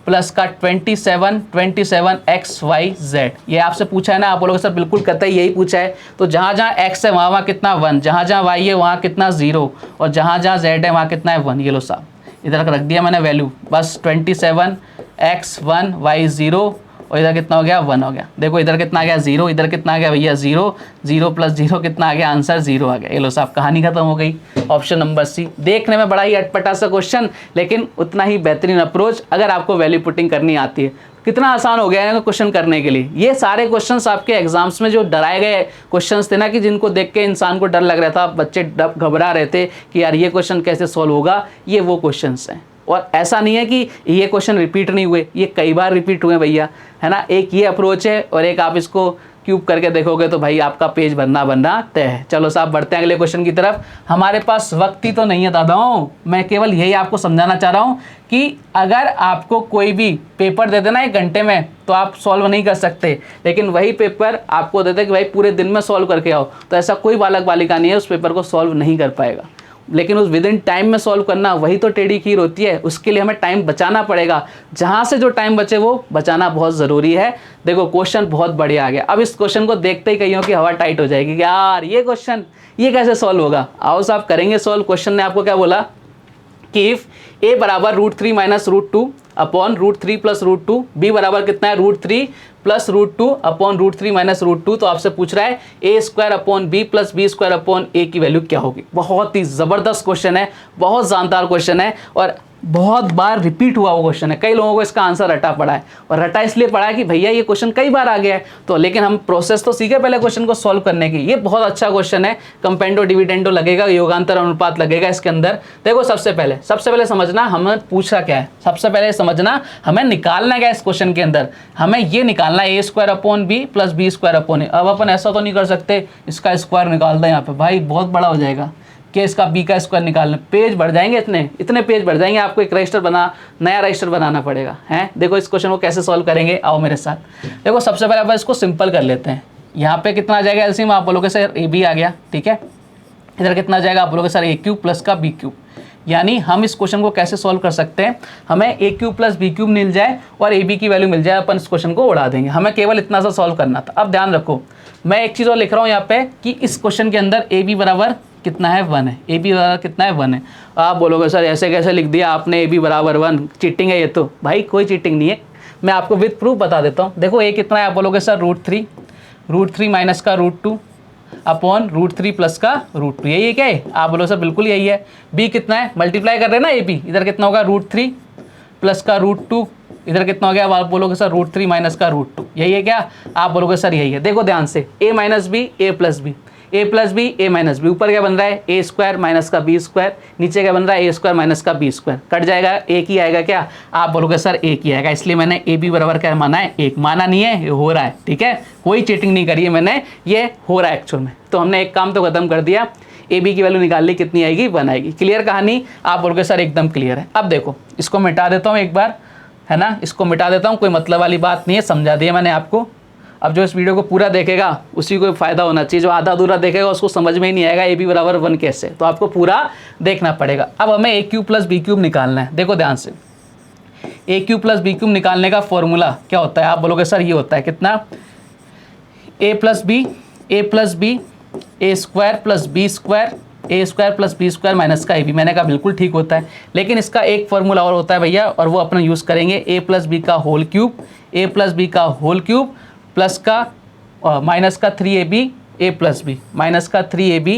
प्लस का 27xyz, ये आपसे पूछा है ना। आप बोलोगे सर बिल्कुल कतई यही पूछा है। तो जहाँ जहाँ x है वहाँ वहाँ कितना 1, जहाँ जहाँ y है वहाँ कितना 0 और जहाँ जहाँ z है वहाँ कितना है 1। ये लो साहब इधर रख दिया मैंने वैल्यू, बस 27x1 y 0 और इधर कितना हो गया 1 हो गया। देखो इधर कितना आ गया 0, इधर कितना आ गया भैया 0, 0 प्लस 0 कितना आ गया, आंसर 0 आ गया। ये लो साहब कहानी खत्म हो गई। Option number C. देखने में बड़ा ही अटपटा सा क्वेश्चन, लेकिन उतना ही बेहतरीन अप्रोच अगर आपको वैल्यू पुटिंग करनी आती है। कितना आसान हो गया है क्वेश्चन करने के लिए। ये सारे क्वेश्चंस आपके एग्जाम्स में जो डराए गए क्वेश्चंस थे ना, कि जिनको देख के इंसान को डर लग रहा था, बच्चे घबरा रहे थे कि यार ये क्वेश्चन कैसे सॉल्व होगा, ये वो क्वेश्चंस हैं। और ऐसा नहीं है कि ये क्वेश्चन रिपीट नहीं हुए, ये कई बार रिपीट हुए भैया, है ना। एक ये अप्रोच है और एक आप इसको क्यूब करके देखोगे तो भाई आपका पेज बनना तय है। चलो साहब बढ़ते हैं अगले क्वेश्चन की तरफ। हमारे पास वक्त ही तो नहीं है दादाओं, मैं केवल यही आपको समझाना चाह रहा हूँ कि अगर आपको कोई भी पेपर दे देना 1 घंटे में तो आप सॉल्व नहीं कर सकते, लेकिन वही पेपर आपको देते कि भाई पूरे दिन में सॉल्व करके आओ, तो ऐसा कोई बालक बालिका नहीं है उस पेपर को सॉल्व नहीं कर पाएगा। लेकिन उस विद इन टाइम में सॉल्व करना, वही तो टेढ़ी खीर होती है। उसके लिए हमें टाइम बचाना पड़ेगा, जहाँ से जो टाइम बचे वो बचाना बहुत ज़रूरी है। देखो क्वेश्चन बहुत बढ़िया आ गया। अब इस क्वेश्चन को देखते ही कहीं की हवा टाइट हो जाएगी कि यार ये क्वेश्चन ये कैसे सॉल्व होगा। आओ साहब करेंगे सॉल्व। क्वेश्चन ने आपको क्या बोला कि इफ a बराबर √3 माइनस √2 अपॉन √3 प्लस √2, b बराबर कितना है √3 प्लस √2 अपॉन √3 माइनस √2, तो आपसे पूछ रहा है a² upon b plus b² upon a की वैल्यू क्या होगी। बहुत ही ज़बरदस्त क्वेश्चन है, बहुत जानदार क्वेश्चन है और बहुत बार रिपीट हुआ वो क्वेश्चन है। कई लोगों को इसका आंसर रटा पड़ा है, और रटा इसलिए पड़ा है कि भैया ये क्वेश्चन कई बार आ गया है, तो लेकिन हम प्रोसेस तो सीखे पहले क्वेश्चन को सॉल्व करने की। ये बहुत अच्छा क्वेश्चन है, कंपेंडो डिविडेंडो लगेगा, योगांतर अनुपात लगेगा इसके अंदर। देखो सबसे पहले समझना हमें पूछा क्या है। सबसे पहले समझना हमें निकालना क्या है इस क्वेश्चन के अंदर। हमें ये निकालना है a² upon b plus b² upon a। अब अपन ऐसा तो नहीं कर सकते इसका स्क्वायर निकाल दें यहाँ पे, भाई बहुत बड़ा हो जाएगा कि इसका b का स्क्वायर निकालना, पेज बढ़ जाएंगे, इतने पेज बढ़ जाएंगे, आपको एक रजिस्टर नया रजिस्टर बनाना पड़ेगा हैं। देखो इस क्वेश्चन को कैसे सॉल्व करेंगे, आओ मेरे साथ। देखो सबसे पहले अपन इसको सिंपल कर लेते हैं। यहाँ पे कितना आ जाएगा एलसीएम, आप बोलोगे सर ab आ गया, ठीक है। इधर कितना आ जाएगा, आप बोलोगे सर a³ प्लस का b³। यानी हम इस क्वेश्चन को कैसे सॉल्व कर सकते हैं, हमें a³ प्लस b³ मिल जाए और ab की वैल्यू मिल जाए, अपन इस क्वेश्चन को उड़ा देंगे। हमें केवल इतना सा सॉल्व करना था। अब ध्यान रखो, मैं एक चीज़ और लिख रहा हूँ यहाँ पे कि इस क्वेश्चन के अंदर ab बराबर कितना है 1 है, ab बराबर कितना है 1 है। आप बोलोगे सर ऐसे कैसे लिख दिया आपने ab बराबर 1, चीटिंग है ये तो। भाई कोई चीटिंग नहीं है, मैं आपको विद प्रूफ बता देता हूँ। देखो a कितना है, आप बोलोगे सर √3 माइनस का √2 अपॉन √3 प्लस का √2, यही है क्या है, आप बोलो सर बिल्कुल यही है। b कितना है, मल्टीप्लाई कर रहे हैं ना ab, इधर कितना होगा √3 प्लस का √2, इधर कितना हो गया, आप बोलोगे सर √3 माइनस का √2, यही है क्या, आप बोलोगे सर यही है। देखो ध्यान से a minus B a plus B, a plus B a minus B, ऊपर क्या बन रहा है a² माइनस का b², नीचे क्या बन रहा है a² माइनस का b², कट जाएगा, एक ही आएगा क्या, आप बोलोगे सर एक ही आएगा। इसलिए मैंने ab बराबर क्या माना है, एक। माना नहीं है, ये हो रहा है, ठीक है, कोई चीटिंग नहीं करी है मैंने, ये हो रहा है एक्चुअल में। तो हमने एक काम तो खत्म कर दिया, ab की वैल्यू निकाल ली, कितनी आएगी 1 आएगी। क्लियर कहानी, आप बोलोगे सर एकदम क्लियर है। अब देखो इसको मिटा देता हूँ एक बार, है ना, इसको मिटा देता हूँ, कोई मतलब वाली बात नहीं है, समझा दिया मैंने आपको। अब जो इस वीडियो को पूरा देखेगा उसी को फ़ायदा होना चाहिए, जो आधा अधूरा देखेगा उसको समझ में ही नहीं आएगा ab बराबर 1 कैसे, तो आपको पूरा देखना पड़ेगा। अब हमें a³ प्लस b³ निकालना है। देखो ध्यान से, a³ प्लस b³ निकालने का फॉर्मूला क्या होता है, आप बोलोगे सर ये होता है कितना, a plus b a² plus b² minus का ab। मैंने कहा बिल्कुल ठीक होता है, लेकिन इसका एक फॉर्मूला और होता है भैया, और वो अपना यूज़ करेंगे, a प्लस बी का होल क्यूब प्लस का माइनस का 3ab a plus B, minus का 3ab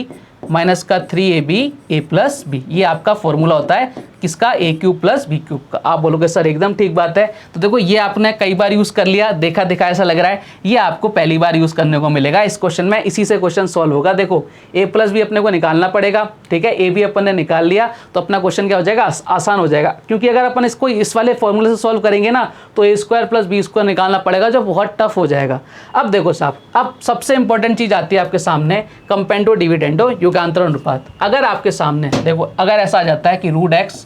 a प्लस बी। ये आपका फॉर्मूला होता है किसका, a³ प्लस b³ का। आप बोलोगे सर एकदम ठीक बात है। तो देखो ये आपने कई बार यूज़ कर लिया, देखा ऐसा लग रहा है, ये आपको पहली बार यूज़ करने को मिलेगा इस क्वेश्चन में, इसी से क्वेश्चन सॉल्व होगा। देखो a प्लस बी अपने को निकालना पड़ेगा, ठीक है, ab अपन ने निकाल लिया, तो अपना क्वेश्चन क्या हो जाएगा, आसान हो जाएगा। क्योंकि अगर अपन इसको इस वाले फॉर्मूले से सॉल्व करेंगे ना, तो a² प्लस b² निकालना पड़ेगा, जो बहुत टफ हो जाएगा। अब देखो साहब, अब सबसे इंपॉर्टेंट चीज़ आती है आपके सामने, कंपेंडो डिविडेंडो, युगांतर अनुपात। अगर आपके सामने देखो, अगर ऐसा आ जाता है कि √x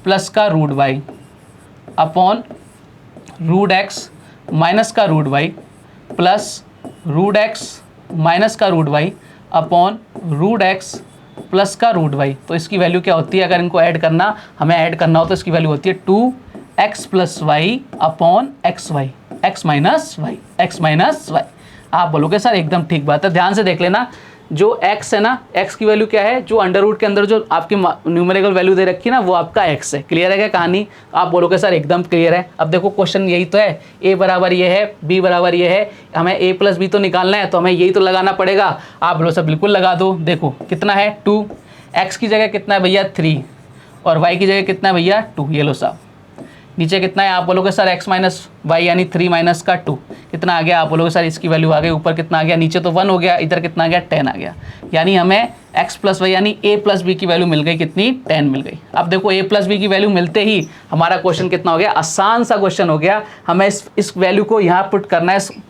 प्लस का √y अपॉन √x माइनस का √y प्लस √x माइनस का √y अपॉन √x प्लस का √y, तो इसकी वैल्यू क्या होती है, अगर इनको ऐड करना, हमें ऐड करना हो तो इसकी वैल्यू होती है 2x plus Y upon xy, x minus Y. आप बोलोगे सर एकदम ठीक बात है, ध्यान से देख लेना, जो x है ना, x की वैल्यू क्या है, जो अंडर रूट के अंदर जो आपकी न्यूमेरिकल वैल्यू दे रखी है ना, वो आपका x है। क्लियर है क्या कहानी? आप बोलोगे सर एकदम क्लियर है। अब देखो क्वेश्चन यही तो है, a बराबर ये है, b बराबर ये है, हमें a प्लस बी तो निकालना है, तो हमें यही तो लगाना पड़ेगा। आप बोलो सर बिल्कुल लगा दो। देखो कितना है 2, x की जगह कितना है भैया 3, और y की जगह कितना है भैया 2। ये लो साहब, नीचे कितना है? आप बोलोगे सर x माइनस वाई यानी 3 माइनस का 2, कितना आ गया? आप बोलोगे सर इसकी वैल्यू आ गई, ऊपर कितना आ गया? नीचे तो 1 हो गया, इधर कितना आ गया? 10 आ गया। यानी हमें x प्लस वाई यानी a प्लस बी की वैल्यू मिल गई, कितनी? 10 मिल गई। अब देखो a प्लस बी की वैल्यू मिलते ही हमारा क्वेश्चन कितना हो गया? आसान सा क्वेश्चन हो गया। हमें इस वैल्यू को यहाँ पुट करना है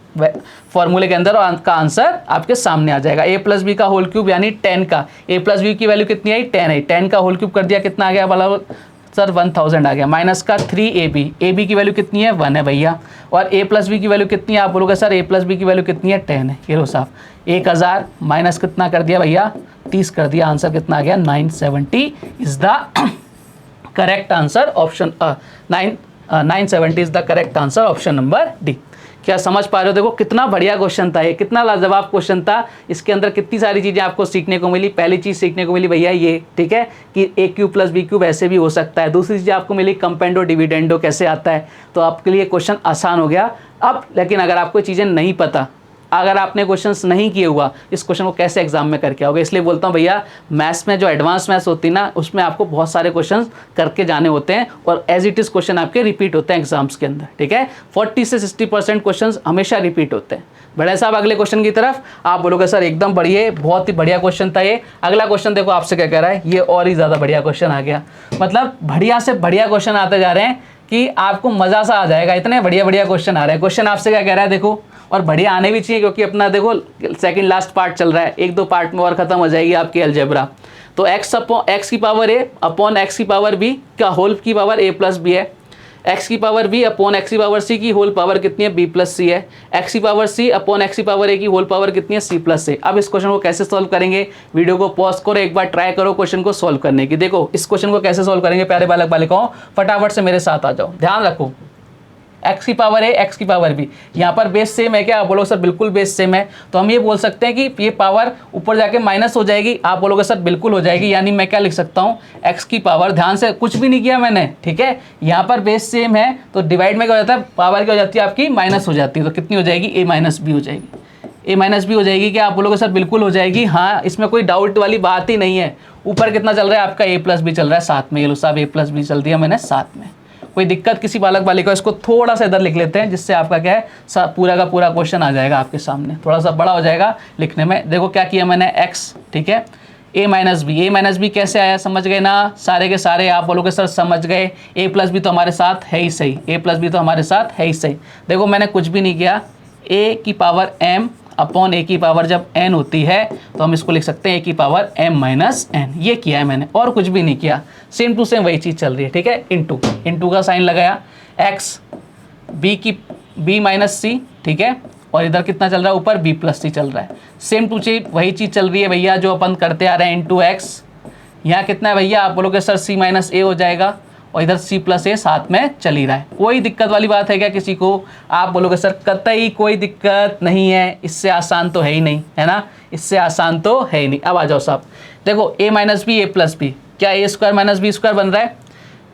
फॉर्मूले के अंदर, और का आंसर आपके सामने आ जाएगा। a प्लस बी का होल क्यूब यानी 10 का, a प्लस बी की वैल्यू कितनी आई? 10 है, 10 का होल क्यूब कर दिया, कितना आ गया वाला सर? 1000 आ गया। माइनस का 3ab, ab की वैल्यू कितनी है? 1 है भैया। और a प्लस बी की वैल्यू कितनी है? आप बोलोगे सर a प्लस बी की वैल्यू कितनी है? 10 है। ये लो साहब, 1000 माइनस कितना कर दिया भैया? 30 कर दिया। आंसर कितना आ गया? 970 is the correct answer. Option 970 is the correct answer, option number D. क्या समझ पा रहे हो? देखो कितना बढ़िया क्वेश्चन था ये, कितना लाजवाब क्वेश्चन था। इसके अंदर कितनी सारी चीज़ें आपको सीखने को मिली। पहली चीज़ सीखने को मिली भैया ये, ठीक है, कि ए क्यूब प्लस बी क्यूब ऐसे भी हो सकता है। दूसरी चीज़ आपको मिली कंपेंडो डिविडेंडो कैसे आता है, तो आपके लिए क्वेश्चन आसान हो गया। अब लेकिन अगर आपको चीज़ें नहीं पता, अगर आपने क्वेश्चंस नहीं किए हुआ, इस क्वेश्चन को कैसे एग्जाम में करके आओगे? इसलिए बोलता हूँ भैया, मैथ्स में जो एडवांस मैथ्स होती है ना, उसमें आपको बहुत सारे क्वेश्चंस करके जाने होते हैं, और एज इट इज़ क्वेश्चन आपके रिपीट होते हैं एग्जाम्स के अंदर, ठीक है। 40 से 60% क्वेश्चंस हमेशा रिपीट होते हैं। बड़े साहब अगले क्वेश्चन की तरफ। आप बोलोगे सर एकदम बढ़िया, बहुत ही बढ़िया क्वेश्चन था ये। अगला क्वेश्चन देखो आपसे क्या कह रहा है, ये और ही ज़्यादा बढ़िया क्वेश्चन आ गया। मतलब बढ़िया से बढ़िया क्वेश्चन आते जा रहे हैं कि आपको मज़ा सा आ जाएगा, इतने बढ़िया बढ़िया क्वेश्चन आ रहे हैं। क्वेश्चन आपसे क्या कह रहा है देखो, और बढ़िया आने भी चाहिए, क्योंकि अपना देखो सेकंड लास्ट पार्ट चल रहा है, 1-2 पार्ट में और खत्म हो जाएगी आपकी अलजेब्रा। तो x की पावर a अपॉन x की पावर b का होल की पावर a प्लस बी है, x की पावर b अपॉन x की पावर c की होल पावर कितनी है? b प्लस सी है। x की पावर c अपॉन x की पावर a की होल पावर कितनी है? c प्लस ए। अब इस क्वेश्चन को कैसे सॉल्व करेंगे? वीडियो को पॉज करो, एक बार ट्राई करो क्वेश्चन को सॉल्व करने की। देखो इस क्वेश्चन को कैसे सॉल्व करेंगे प्यारे बालक बालिकाओं, फटाफट से मेरे साथ आ जाओ। ध्यान रखो, x की पावर a x की पावर b, यहाँ पर बेस सेम है क्या? आप बोलोगे सर बिल्कुल बेस सेम है। तो हम ये बोल सकते हैं कि ये पावर ऊपर जाके माइनस हो जाएगी। आप बोलोगे सर बिल्कुल हो जाएगी। यानी मैं क्या लिख सकता हूँ, x की पावर, ध्यान से कुछ भी नहीं किया मैंने, ठीक है। यहाँ पर बेस सेम है तो डिवाइड में क्या हो जाता है, पावर क्या हो जाती है आपकी? माइनस हो जाती है। तो कितनी हो जाएगी? a माइनस बी हो जाएगी। a माइनस बी हो जाएगी क्या? आप बोलोगे सर बिल्कुल हो जाएगी। हाँ, इसमें कोई डाउट वाली बात ही नहीं है। ऊपर कितना चल रहा है आपका? a प्लस बी चल रहा है साथ में। ये लो साहब a प्लस बी चल दिया मैंने साथ में। कोई दिक्कत किसी बालक बालिका? इसको थोड़ा सा इधर लिख लेते हैं, जिससे आपका क्या है पूरा का पूरा क्वेश्चन आ जाएगा आपके सामने, थोड़ा सा बड़ा हो जाएगा लिखने में। देखो क्या किया मैंने, x, ठीक है, a माइनस बी कैसे आया? समझ गए ना सारे के सारे? आप बोलोगे सर समझ गए, a प्लस बी तो हमारे साथ है ही सही, a प्लस बी तो हमारे साथ है ही सही। देखो मैंने कुछ भी नहीं किया, a की पावर m अपॉन a की पावर जब n होती है तो हम इसको लिख सकते हैं a की पावर m माइनस n। ये किया है मैंने, और कुछ भी नहीं किया। सेम टू सेम वही चीज़ चल रही है, ठीक है। इंटू का साइन लगाया, x b माइनस सी, ठीक है, और इधर कितना चल रहा है ऊपर? b प्लस सी चल रहा है। सेम टू सेम वही चीज़ चल रही है भैया जो अपन करते आ रहे हैं। इंटू एक्स, यहाँ कितना है भैया? आप बोलोगे सर c माइनस ए हो जाएगा, और इधर c प्लस ए साथ में चल ही रहा है। कोई दिक्कत वाली बात है क्या किसी को? आप बोलोगे सर कतई कोई दिक्कत नहीं है, इससे आसान तो है ही नहीं, है ना, इससे आसान तो है ही नहीं। अब आ जाओ साहब, देखो a minus B a plus B, क्या a square minus B square बन रहा है?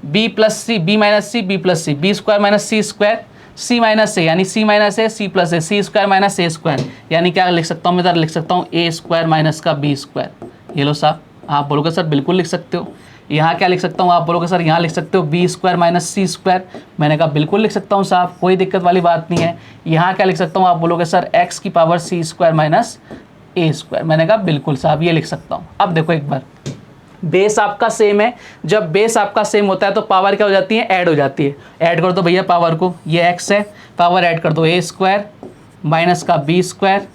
b plus C, b minus C, b plus C, b square minus C square, c minus A यानी c minus A, c plus A, c square minus A square, यानी क्या लिख सकता हूँ मैं? इधर लिख सकता हूँ a स्क्वायर माइनस का b स्क्वायर। ये लो साहब, आप बोलोगे सर बिल्कुल लिख सकते हो। यहाँ क्या लिख सकता हूँ? आप बोलोगे सर यहाँ लिख सकते हो B square minus C square. मैंने कहा बिल्कुल लिख सकता हूँ साहब, कोई दिक्कत वाली बात नहीं है। यहाँ क्या लिख सकता हूँ? आप बोलोगे सर एक्स की power C square minus A square. मैंने कहा बिल्कुल साहब ये लिख सकता हूँ। अब देखो एक बार, बेस आपका सेम है, जब बेस आपका सेम होता है तो पावर क्या हो जाती है? ऐड हो जाती है। ऐड कर दो भैया पावर को, ये एक्स है, पावर ऐड कर दो, ए स्क्वायर माइनस का बी स्क्वायर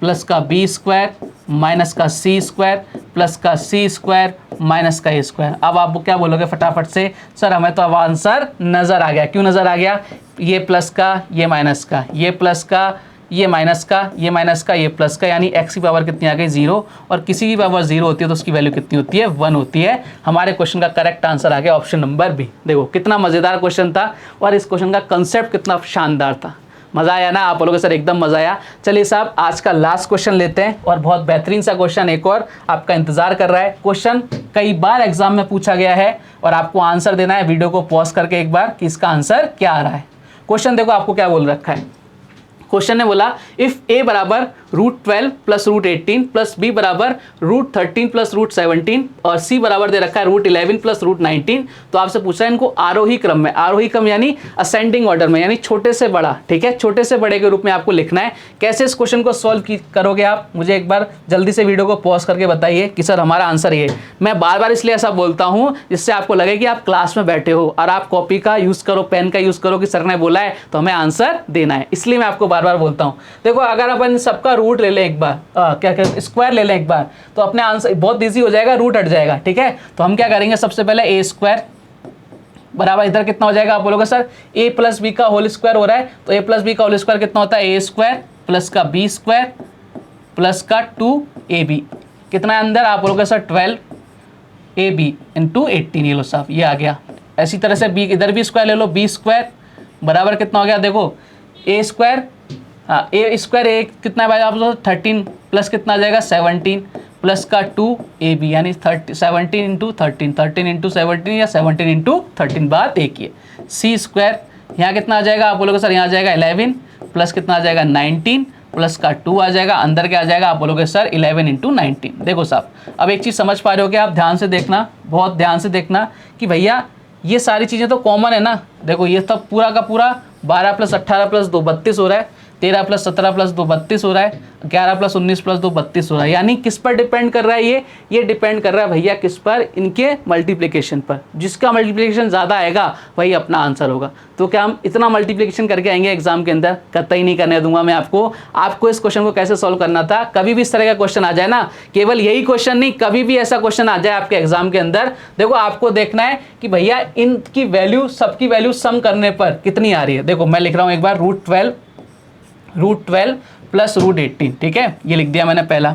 प्लस का बी स्क्वायर माइनस का सी स्क्वायर प्लस का सी स्क्वायर माइनस का ए स्क्वायर। अब आप क्या बोलोगे फटाफट से? सर हमें तो अब आंसर नज़र आ गया। क्यों नज़र आ गया? ये प्लस का, ये माइनस का, ये प्लस का, ये माइनस का, ये माइनस का, ये प्लस का, यानी x की पावर कितनी आ गई? 0। और किसी की पावर 0 होती है तो उसकी वैल्यू कितनी होती है? 1 होती है। हमारे क्वेश्चन का करेक्ट आंसर आ गया ऑप्शन नंबर बी। देखो कितना मज़ेदार क्वेश्चन था, और इस क्वेश्चन का कंसेप्ट कितना शानदार था। मज़ा आया ना आप लोगों के सर? एकदम मज़ा आया। चलिए साहब आज का लास्ट क्वेश्चन लेते हैं और बहुत बेहतरीन सा क्वेश्चन एक और आपका इंतजार कर रहा है। क्वेश्चन कई बार एग्जाम में पूछा गया है और आपको आंसर देना है वीडियो को पॉज करके एक बार कि इसका आंसर क्या आ रहा है। क्वेश्चन देखो आपको क्या बोल रखा है। क्वेश्चन ने बोला इफ ए बराबर √12 प्लस √18 प्लस बी बराबर √13 प्लस √17 और सी बराबर दे रखा है √11 प्लस √19। तो आपसे पूछा है इनको आरोही क्रम में, आरोही क्रम यानी असेंडिंग ऑर्डर में, यानी छोटे से बड़ा, ठीक है, छोटे से बड़े के रूप में आपको लिखना है। कैसे इस क्वेश्चन को सॉल्व करोगे आप, मुझे एक बार जल्दी से वीडियो को पॉज करके बताइए कि सर हमारा आंसर ये। मैं बार बार इसलिए ऐसा बोलता हूँ जिससे आपको लगे कि आप क्लास में बैठे हो और आप कॉपी का यूज़ करो, पेन का यूज़ करो कि सर ने बोला है तो हमें आंसर देना है, इसलिए मैं आपको बार बार बोलता हूँ। देखो अगर अपन सबका रूट ले लें एक बार, क्या स्क्वायर ले लें एक बार, तो अपने आंसर बहुत इजी हो जाएगा, रूट हट जाएगा, ठीक है। तो हम क्या करेंगे, सबसे पहले ए स्क्वायर बराबर इधर कितना हो जाएगा, आप बोलोगे सर ए प्लस बी का होल स्क्वायर हो रहा है, तो ए प्लस बी का होल स्क्वायर कितना होता है, ए स्क्वायर प्लस का बी स्क्वायर प्लस का 2ab कितना है अंदर, आप बोलोगे सर 12ab इंटू 18। ये लो साहब ये आ गया। ऐसी तरह से बी इधर भी स्क्वायर ले लो, बी स्क्वायर बराबर कितना हो गया, देखो ए स्क्वायर, हाँ ए स्क्वायर ए कितना है भाई आप लोग 13 प्लस कितना आ जाएगा 17 प्लस का 2ab यानी 17 इंटू 13, 13 इंटू 17 या 17 इंटू 13 बात एक ही है। सी स्क्वायर यहाँ कितना आ जाएगा, आप बोलोगे सर यहाँ आ जाएगा 11 प्लस कितना आ जाएगा 19 प्लस का 2 आ जाएगा, अंदर क्या आ जाएगा, आप बोलोगे सर 11 इंटू 19। देखो साहब अब एक चीज़ समझ पा रहे हो कि आप ध्यान से देखना, बहुत ध्यान से देखना कि भैया ये सारी चीज़ें तो कॉमन है ना। देखो ये तो पूरा का पूरा 12 प्लस 18 प्लस 2 32 हो रहा है, 13 प्लस 17 प्लस 2 32 हो रहा है, 11 प्लस 19 प्लस 2 32 हो रहा है। यानी किस पर डिपेंड कर रहा है ये डिपेंड कर रहा है भैया किस पर, इनके मल्टीप्लिकेशन पर। जिसका मल्टीप्लिकेशन ज़्यादा आएगा वही अपना आंसर होगा। तो क्या हम इतना मल्टीप्लिकेशन करके आएंगे एग्जाम के अंदर, कतई नहीं करने दूंगा मैं आपको इस क्वेश्चन को कैसे सॉल्व करना था। कभी भी इस तरह का क्वेश्चन आ जाए ना, केवल यही क्वेश्चन नहीं, कभी भी ऐसा क्वेश्चन आ जाए आपके एग्जाम के अंदर, देखो आपको देखना है कि भैया इनकी वैल्यू, सबकी वैल्यू सम करने पर कितनी आ रही है। देखो मैं लिख रहा हूँ एक बार √12 प्लस √18, ठीक है, ये लिख दिया मैंने पहला।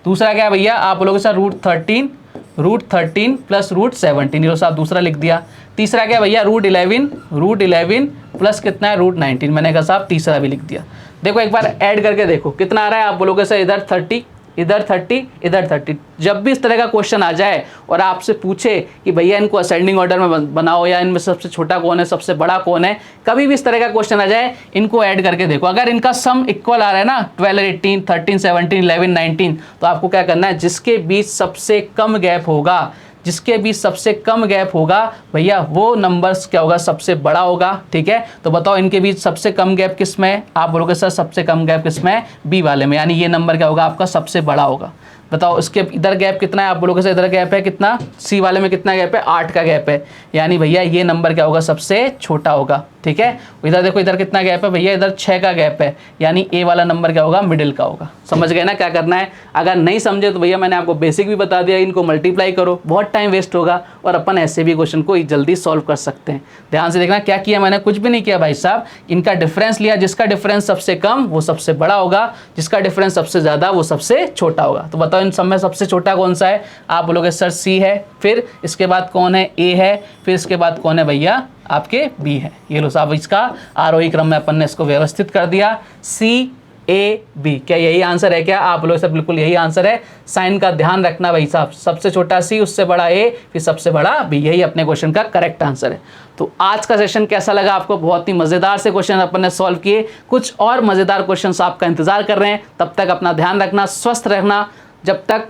दूसरा क्या है भैया, आप बोलोगे सर √13 प्लस √17, ये साहब दूसरा लिख दिया। तीसरा क्या है भैया √11 प्लस कितना है √19, मैंने कहा साहब तीसरा भी लिख दिया। देखो एक बार ऐड करके देखो कितना आ रहा है, आप बोलोगे सर इधर 30 इधर 30। जब भी इस तरह का क्वेश्चन आ जाए और आपसे पूछे कि भैया इनको असेंडिंग ऑर्डर में बनाओ या इनमें सबसे छोटा कौन है सबसे बड़ा कौन है, कभी भी इस तरह का क्वेश्चन आ जाए इनको ऐड करके देखो। अगर इनका सम इक्वल आ रहा है ना 12 18 13 17 11 19, तो आपको क्या करना है, जिसके बीच सबसे कम गैप होगा, जिसके बीच सबसे कम गैप होगा भैया वो नंबर्स क्या होगा, सबसे बड़ा होगा, ठीक है। तो बताओ इनके बीच सबसे कम गैप किस में है, आप बोलोगे सर सबसे कम गैप किस में है, बी वाले में, यानी ये नंबर क्या होगा आपका सबसे बड़ा होगा। बताओ इसके इधर गैप कितना है, आप बोलोगे सर इधर गैप है कितना, सी वाले में कितना गैप है 8 का गैप है, यानी भैया ये नंबर क्या होगा सबसे छोटा होगा, ठीक है। इधर देखो इधर कितना गैप है भैया, इधर 6 का गैप है, यानी ए वाला नंबर क्या होगा मिडिल का होगा। समझ गए ना क्या करना है। अगर नहीं समझे तो भैया मैंने आपको बेसिक भी बता दिया, इनको मल्टीप्लाई करो, बहुत टाइम वेस्ट होगा और अपन ऐसे भी क्वेश्चन को जल्दी सॉल्व कर सकते हैं। ध्यान से देखना क्या किया मैंने, कुछ भी नहीं किया भाई साहब, इनका डिफरेंस लिया, जिसका डिफरेंस सबसे कम वो सबसे बड़ा होगा, जिसका डिफरेंस सबसे ज़्यादा वो सबसे छोटा होगा। तो बताओ इन सब में सबसे छोटा कौन सा है, आप बोलोगे सर सी है, फिर इसके बाद कौन है ए है, फिर इसके बाद कौन है भैया आपके बी है। ये लो साहब इसका आरोही क्रम में अपन ने इसको व्यवस्थित कर दिया, सी ए बी। क्या यही आंसर है क्या, आप लोग सब बिल्कुल यही आंसर है। साइन का ध्यान रखना भाई साहब, सबसे छोटा सी उससे बड़ा ए फिर सबसे बड़ा बी, यही अपने क्वेश्चन का करेक्ट आंसर है। तो आज का सेशन कैसा लगा आपको, बहुत ही मज़ेदार से क्वेश्चन अपन ने सॉल्व किए, कुछ और मज़ेदार क्वेश्चन आपका इंतजार कर रहे हैं। तब तक अपना ध्यान रखना, स्वस्थ रहना, जब तक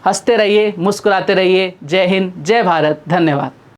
हंसते रहिए मुस्कुराते रहिए। जय हिंद, जय भारत, धन्यवाद।